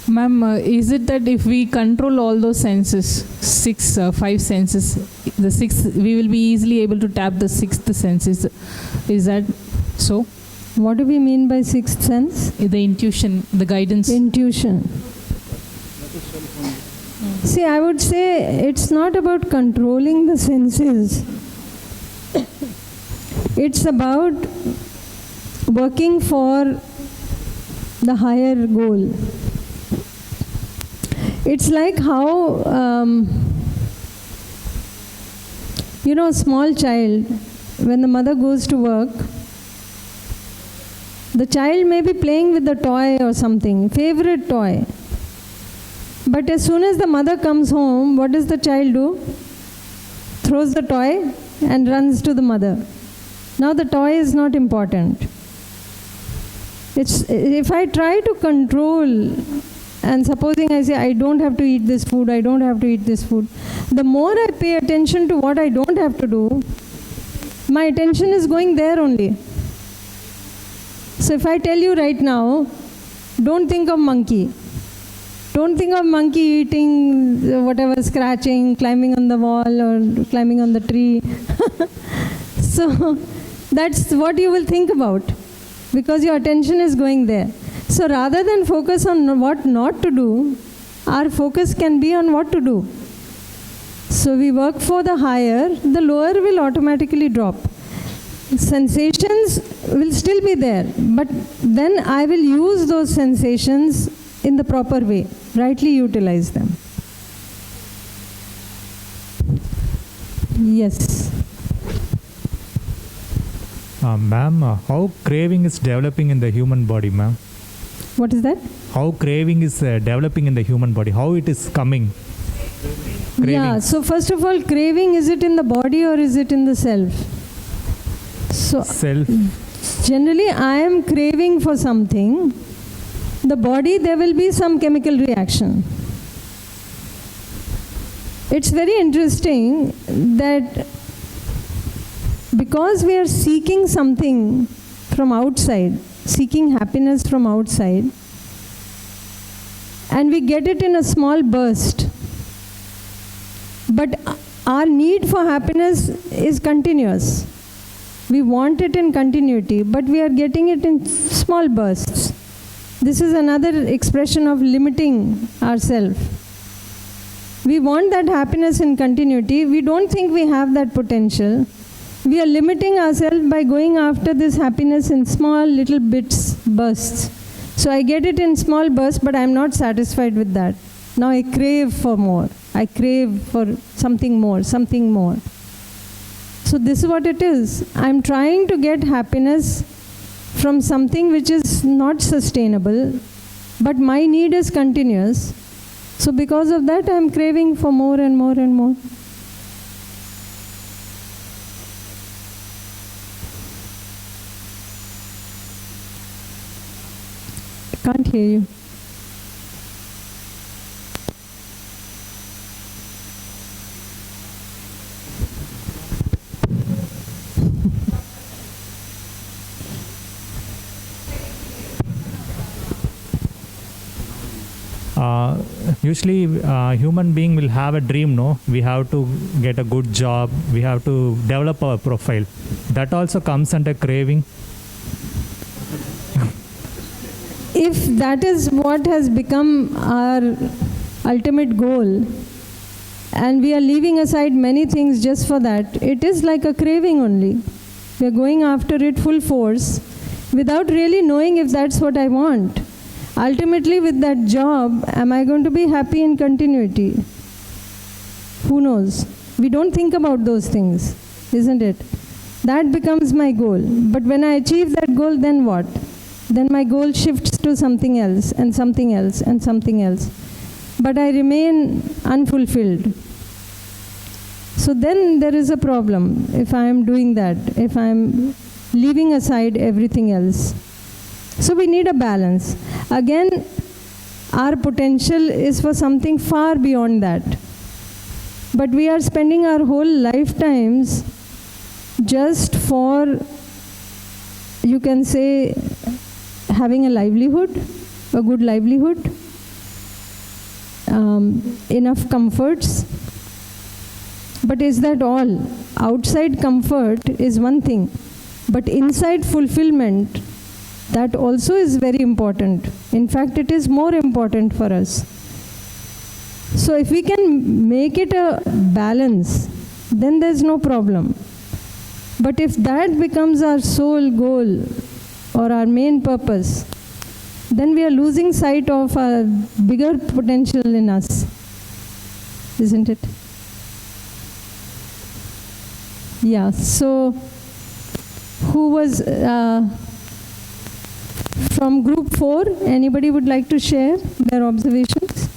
C: Ma'am, is it that if we control all those senses, 5 senses, the 6th, we will be easily able to tap the 6th sense? Is that so?
A: What do we mean by 6th sense?
C: The intuition, the guidance.
A: Intuition. See, I would say it's not about controlling the senses. It's about working for the higher goal. It's like how, a small child, when the mother goes to work, the child may be playing with the toy or something, favorite toy. But as soon as the mother comes home, what does the child do? Throws the toy and runs to the mother. Now the toy is not important. If I try to control, and supposing I say, I don't have to eat this food, I don't have to eat this food, the more I pay attention to what I don't have to do, my attention is going there only. So if I tell you right now, don't think of monkey. Don't think of monkey eating whatever, scratching, climbing on the wall or climbing on the tree. So that's what you will think about, because your attention is going there. So rather than focus on what not to do, our focus can be on what to do. So we work for the higher, the lower will automatically drop. Sensations will still be there, but then I will use those sensations in the proper way, rightly utilize them. Yes.
I: Ma'am, how craving is developing in the human body, ma'am?
A: What is that?
I: How craving is developing in the human body, how it is coming? Craving.
A: Yeah, so first of all, craving, is it in the body or is it in the self? So
I: Self.
A: Generally, I am craving for something. The body, there will be some chemical reaction. It's very interesting that because we are seeking something from outside, seeking happiness from outside, and we get it in a small burst, But our need for happiness is continuous. We want it in continuity, but we are getting it in small bursts. This is another expression of limiting ourselves. We want that happiness in continuity. We don't think we have that potential. We are limiting ourselves by going after this happiness in small little bits, bursts. So I get it in small bursts, but I'm not satisfied with that. Now I crave for more. I crave for something more, something more. So this is what it is. I'm trying to get happiness from something which is not sustainable, but my need is continuous. So because of that, I'm craving for more and more and more. I can't hear you.
I: Usually human being will have a dream, no? We have to get a good job, we have to develop our profile. That also comes under craving.
A: If that is what has become our ultimate goal, and we are leaving aside many things just for that, it is like a craving only. We are going after it full force without really knowing if that's what I want. Ultimately, with that job, am I going to be happy in continuity? Who knows? We don't think about those things, isn't it? That becomes my goal. But when I achieve that goal, then what? Then my goal shifts to something else and something else and something else. But I remain unfulfilled. So then there is a problem if I am doing that, if I am leaving aside everything else. So we need a balance. Again, our potential is for something far beyond that. But we are spending our whole lifetimes just for, you can say, having a livelihood, a good livelihood, enough comforts. But is that all? Outside comfort is one thing, but inside fulfillment, that also is very important. In fact, it is more important for us. So if we can make it a balance, then there's no problem. But if that becomes our sole goal or our main purpose, then we are losing sight of our bigger potential in us, isn't it? Yeah, so who was from group 4, anybody would like to share their observations?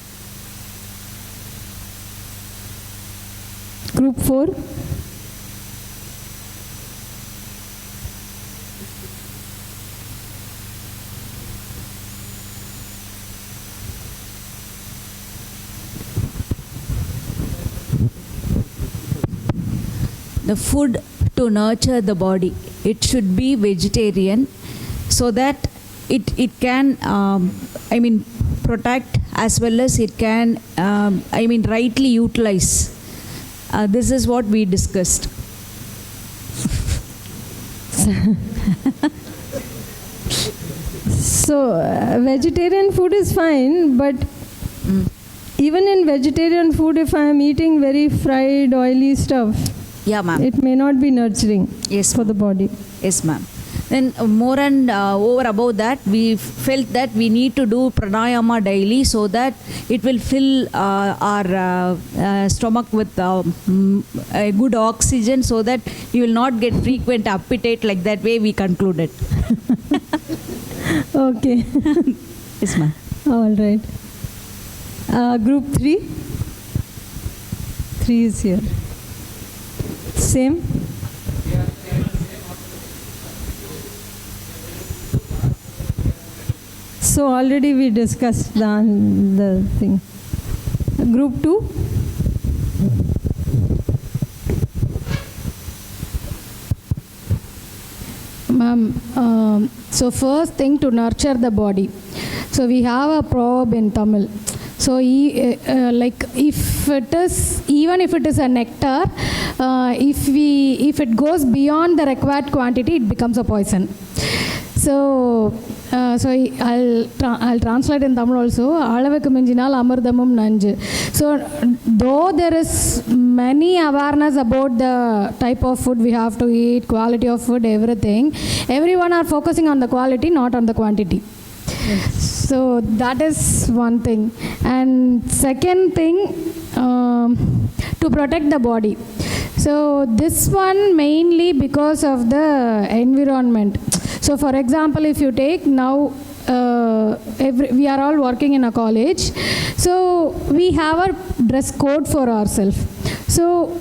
A: Group 4.
E: The food to nurture the body, it should be vegetarian so that it can protect as well as it can rightly utilize. This is what we discussed.
A: So vegetarian food is fine, but even in vegetarian food, if I am eating very fried, oily stuff,
E: yeah, ma'am,
A: it may not be nurturing,
E: yes,
A: for the body.
E: Yes, ma'am. Then more and over above that, we felt that we need to do pranayama daily so that it will fill our stomach with a good oxygen so that you will not get frequent appetite. Like that way we concluded.
A: Okay.
E: Yes, ma'am.
A: All right. Group 3? 3 is here. Same? So already we discussed the thing. Group 2?
K: Ma'am, so first thing to nurture the body. So we have a proverb in Tamil. So, like if it is, even if it is a nectar, if it goes beyond the required quantity, it becomes a poison. So, I'll translate in Tamil also. Alavukku minjinal amardamum nanju. So, though there is many awareness about the type of food we have to eat, quality of food, everything, everyone are focusing on the quality, not on the quantity. Yes. So that is one thing. And second thing, to protect the body. So this one mainly because of the environment. So for example, if you take now, we are all working in a college, so we have a dress code for ourselves. So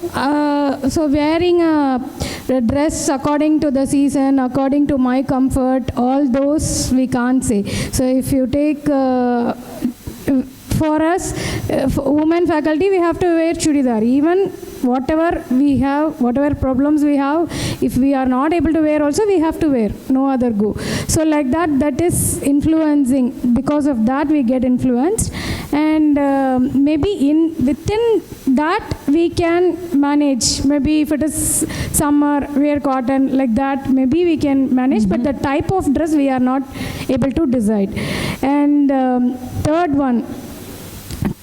K: wearing a dress according to the season, according to my comfort, all those we can't say. So if you take for us, for women faculty, we have to wear chudidar. Even whatever we have, whatever problems we have, if we are not able to wear also, we have to wear, no other go. So like that is influencing. Because of that we get influenced, and maybe within that we can manage. Maybe if it is summer, wear cotton, like that, maybe we can manage, but the type of dress we are not able to decide. And third one,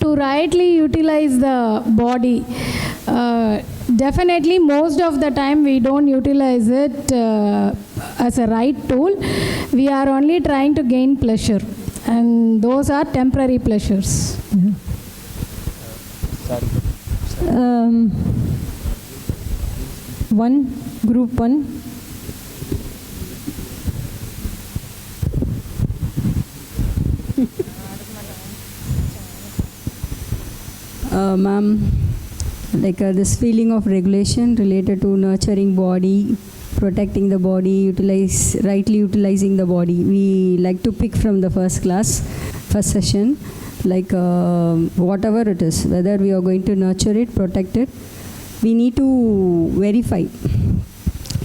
K: to rightly utilize the body. Definitely most of the time we don't utilize it as a right tool. We are only trying to gain pleasure, and those are temporary pleasures.
A: Group one.
L: Ma'am, like this feeling of regulation related to nurturing body, protecting the body, rightly utilizing the body. We like to pick from the first session, like whatever it is, whether we are going to nurture it, protect it, we need to verify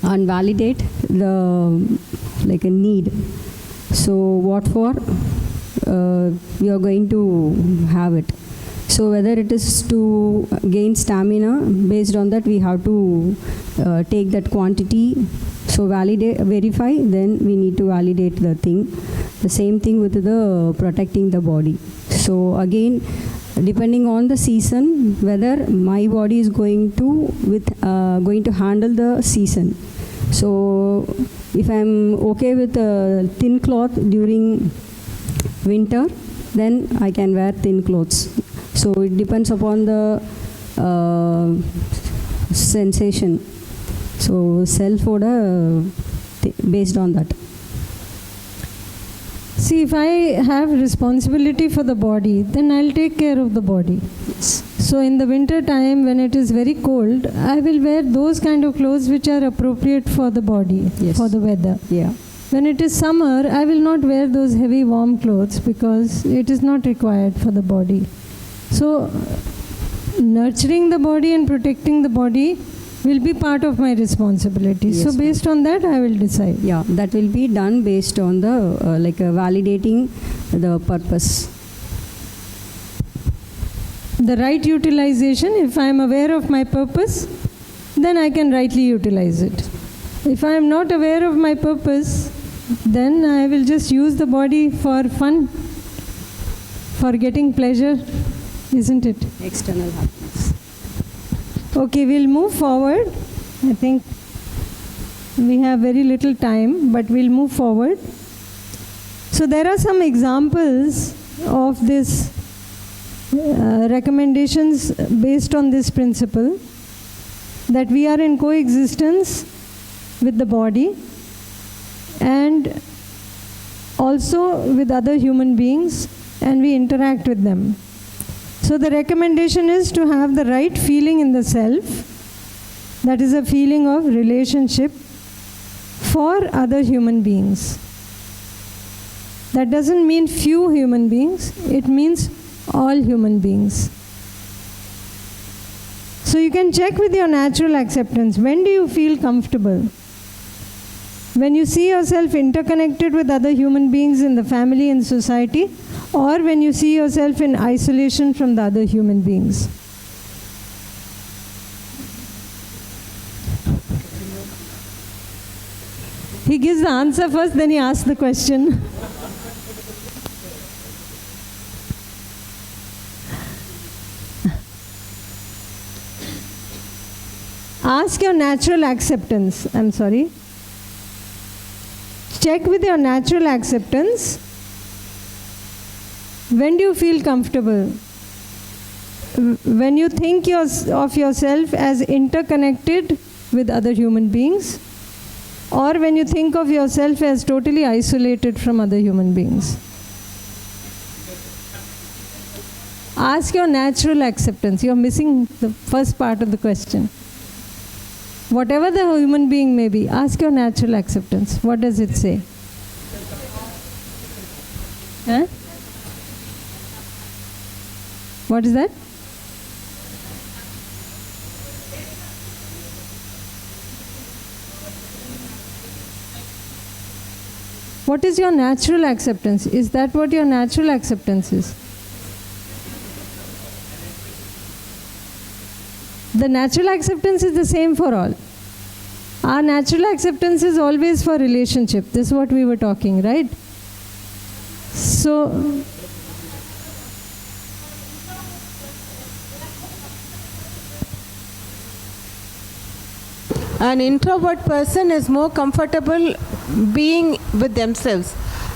L: and validate the like a need. So what for we are going to have it. So whether it is to gain stamina, based on that we have to take that quantity. So verify, then we need to validate the thing. The same thing with the protecting the body. So again, depending on the season, whether my body is going to handle the season. So if I'm okay with thin cloth during winter, then I can wear thin clothes. So it depends upon the sensation. So self order based on that.
A: See, if I have responsibility for the body, then I'll take care of the body.
L: Yes.
A: So in the winter time, when it is very cold, I will wear those kind of clothes which are appropriate for the body,
L: yes,
A: for the weather.
L: Yeah.
A: When it is summer, I will not wear those heavy warm clothes because it is not required for the body. So nurturing the body and protecting the body will be part of my responsibility.
L: Yes,
A: so based on that, I will decide.
L: Yeah, that will be done based on the validating the purpose.
A: The right utilization, if I am aware of my purpose, then I can rightly utilize it. If I am not aware of my purpose, then I will just use the body for fun, for getting pleasure, isn't it?
L: External happiness.
A: Okay, we'll move forward. I think we have very little time, but we'll move forward. So there are some examples of this recommendations based on this principle, that we are in coexistence with the body and also with other human beings, and we interact with them. So the recommendation is to have the right feeling in the self, that is a feeling of relationship for other human beings. That doesn't mean few human beings, it means all human beings. So you can check with your natural acceptance. When do you feel comfortable? When you see yourself interconnected with other human beings in the family and society, or when you see yourself in isolation from the other human beings. He gives the answer first, then he asks the question. Ask your natural acceptance. I'm sorry. Check with your natural acceptance. When do you feel comfortable? When you think of yourself as interconnected with other human beings, or when you think of yourself as totally isolated from other human beings. Ask your natural acceptance. You're missing the first part of the question. Whatever the human being may be, ask your natural acceptance. What does it say? Huh? What is that? What is your natural acceptance? Is that what your natural acceptance is? The natural acceptance is the same for all. Our natural acceptance is always for relationship. This is what we were talking, right? So,
M: an introvert person is more comfortable being with themselves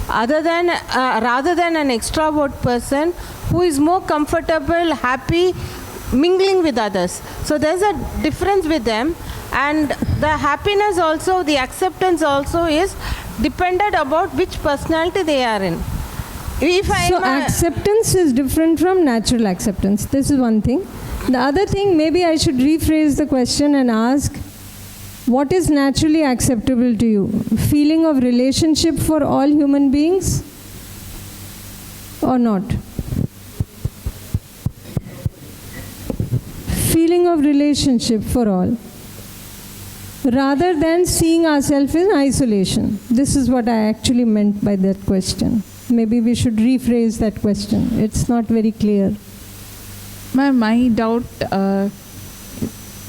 M: rather than an extrovert person who is more comfortable, happy, mingling with others. So there's a difference with them, and the happiness also, the acceptance also is dependent about which personality they are in.
A: So acceptance is different from natural acceptance. This is one thing. The other thing, maybe I should rephrase the question and ask, what is naturally acceptable to you? Feeling of relationship for all human beings or not? Feeling of relationship for all, rather than seeing ourselves in isolation. This is what I actually meant by that question. Maybe we should rephrase that question. It's not very clear.
N: Ma'am, my doubt,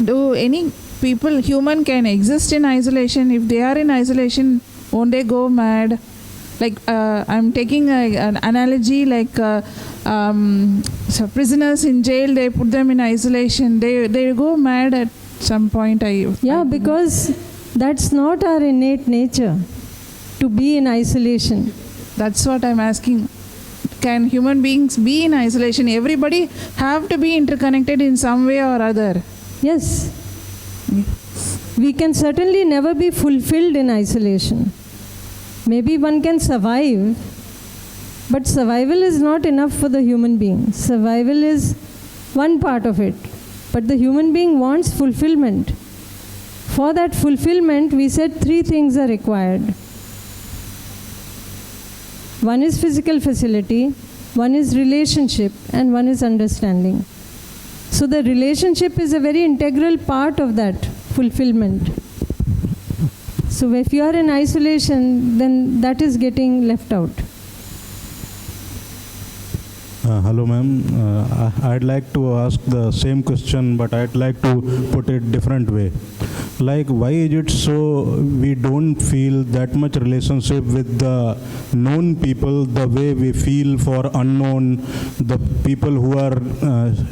N: do any people, human can exist in isolation? If they are in isolation, won't they go mad? Like, I'm taking an analogy like so prisoners in jail, they put them in isolation. They go mad at some point.
A: Because that's not our innate nature, to be in isolation.
N: That's what I'm asking. Can human beings be in isolation? Everybody have to be interconnected in some way or other.
A: Yes. We can certainly never be fulfilled in isolation. Maybe one can survive, but survival is not enough for the human being. Survival is one part of it, but the human being wants fulfillment. For that fulfillment, we said 3 things are required. One is physical facility, one is relationship, and one is understanding. So the relationship is a very integral part of that fulfillment. So if you are in isolation, then that is getting left out.
J: Hello ma'am, I'd like to ask the same question, but I'd like to put it different way. Like, why is it so we don't feel that much relationship with the known people the way we feel for unknown, the people who are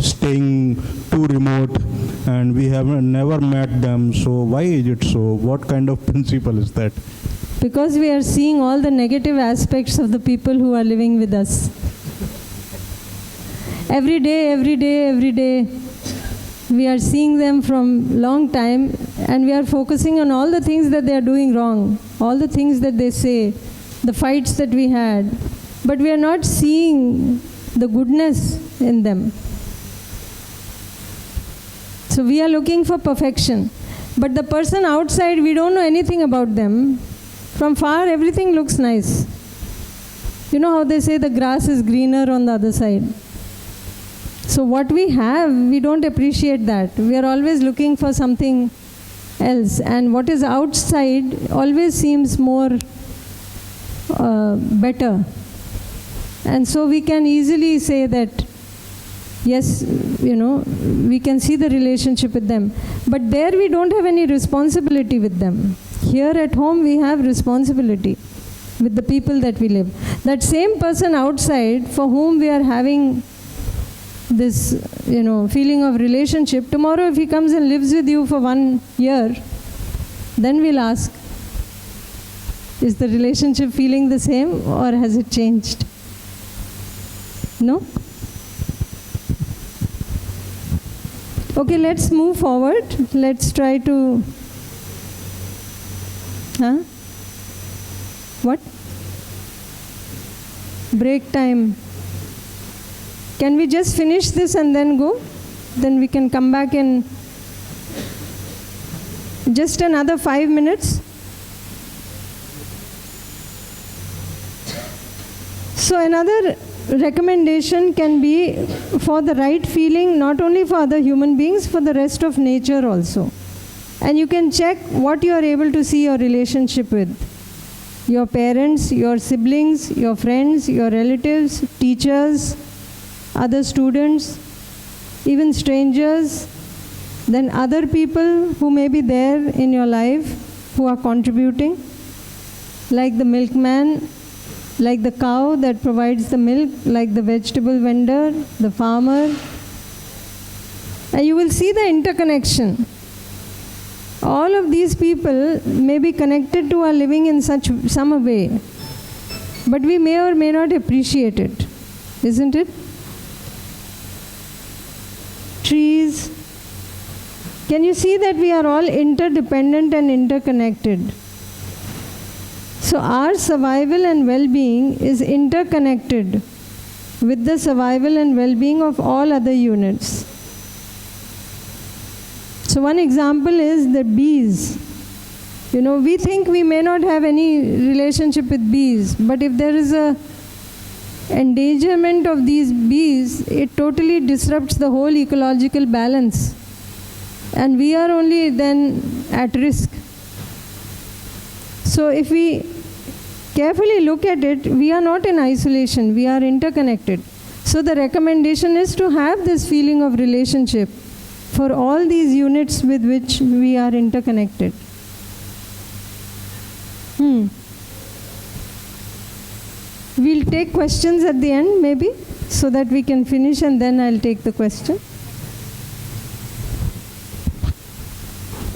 J: staying too remote and we have never met them? So why is it so? What kind of principle is that?
A: Because we are seeing all the negative aspects of the people who are living with us. Every day, we are seeing them from long time, and we are focusing on all the things that they are doing wrong, all the things that they say, the fights that we had, but we are not seeing the goodness in them. So we are looking for perfection. But the person outside, we don't know anything about them. From far, everything looks nice. You know how they say the grass is greener on the other side? So what we have, we don't appreciate that. We are always looking for something else. And what is outside always seems more better. And so we can easily say that, yes, we can see the relationship with them. But there we don't have any responsibility with them. Here at home we have responsibility with the people that we live. That same person outside for whom we are having this, feeling of relationship, tomorrow if he comes and lives with you for 1 year, then we'll ask, is the relationship feeling the same or has it changed? No? Okay, let's move forward. Let's try to... What? Break time. Can we just finish this and then go? Then we can come back in just another 5 minutes. So another recommendation can be for the right feeling, not only for other human beings, for the rest of nature also. And you can check what you are able to see your relationship with. Your parents, your siblings, your friends, your relatives, teachers, other students, even strangers, then other people who may be there in your life who are contributing, like the milkman, like the cow that provides the milk, like the vegetable vendor, the farmer. And you will see the interconnection. All of these people may be connected to our living in some way, but we may or may not appreciate it, isn't it? Trees. Can you see that we are all interdependent and interconnected? So our survival and well-being is interconnected with the survival and well-being of all other units. So one example is the bees. We think we may not have any relationship with bees, but if there is a endangerment of these bees, it totally disrupts the whole ecological balance. And we are only then at risk. So if we carefully look at it, we are not in isolation, we are interconnected. So the recommendation is to have this feeling of relationship for all these units with which we are interconnected. We'll take questions at the end, maybe, so that we can finish and then I'll take the question.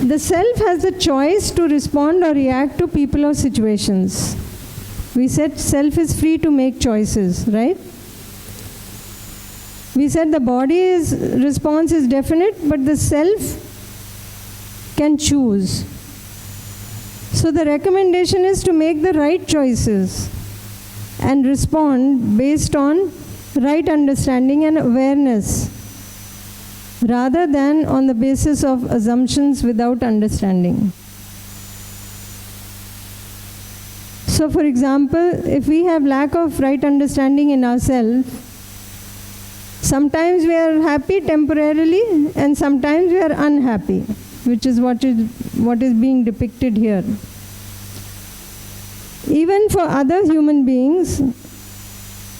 A: The self has the choice to respond or react to people or situations. We said self is free to make choices, right? We said the body's response is definite, but the self can choose. So the recommendation is to make the right choices and respond based on right understanding and awareness, rather than on the basis of assumptions without understanding. So for example, if we have lack of right understanding in ourselves, sometimes we are happy temporarily and sometimes we are unhappy, which is what is being depicted here. Even for other human beings,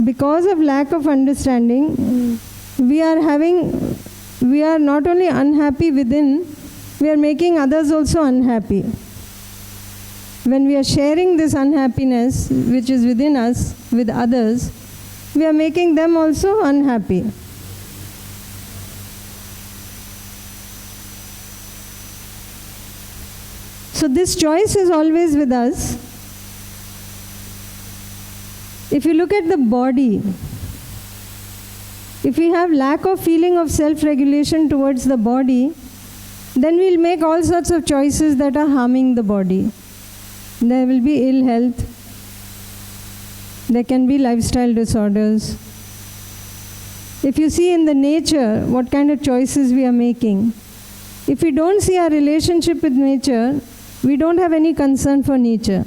A: because of lack of understanding, we are not only unhappy within, we are making others also unhappy. When we are sharing this unhappiness, which is within us, with others, we are making them also unhappy. So this choice is always with us. If you look at the body, if we have lack of feeling of self-regulation towards the body, then we'll make all sorts of choices that are harming the body. There will be ill health. There can be lifestyle disorders. If you see in the nature what kind of choices we are making, if we don't see our relationship with nature, we don't have any concern for nature.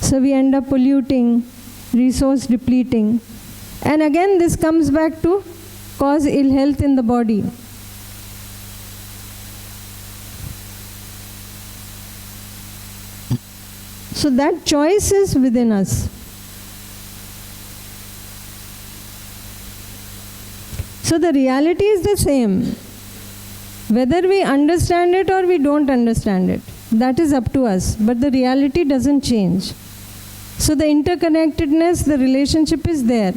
A: So we end up polluting, resource depleting. And again, this comes back to cause ill health in the body. So that choice is within us. So the reality is the same. Whether we understand it or we don't understand it, that is up to us. But the reality doesn't change. So the interconnectedness, the relationship is there.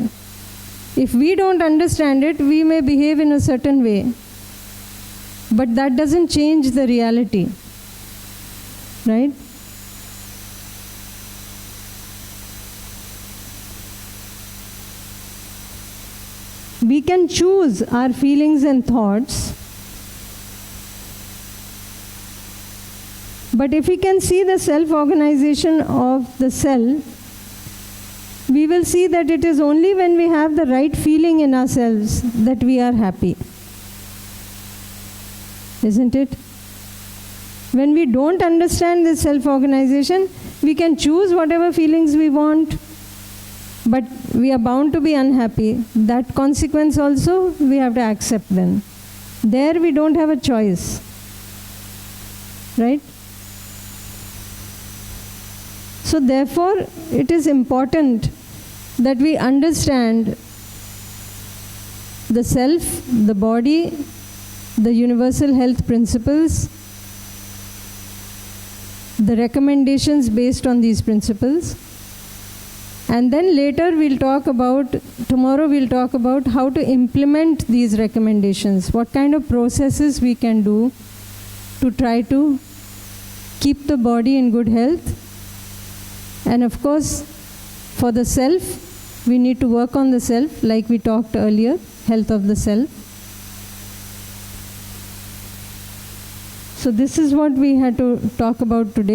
A: If we don't understand it, we may behave in a certain way. But that doesn't change the reality. Right? We can choose our feelings and thoughts. But if we can see the self-organization of the self, we will see that it is only when we have the right feeling in ourselves that we are happy. Isn't it? When we don't understand this self-organization, we can choose whatever feelings we want, but we are bound to be unhappy. That consequence also we have to accept then. There we don't have a choice. Right? So therefore, it is important that we understand the self, the body, the universal health principles, the recommendations based on these principles. And then later tomorrow we'll talk about how to implement these recommendations, what kind of processes we can do to try to keep the body in good health. And of course, for the self, we need to work on the self, like we talked earlier, health of the self. So this is what we had to talk about today.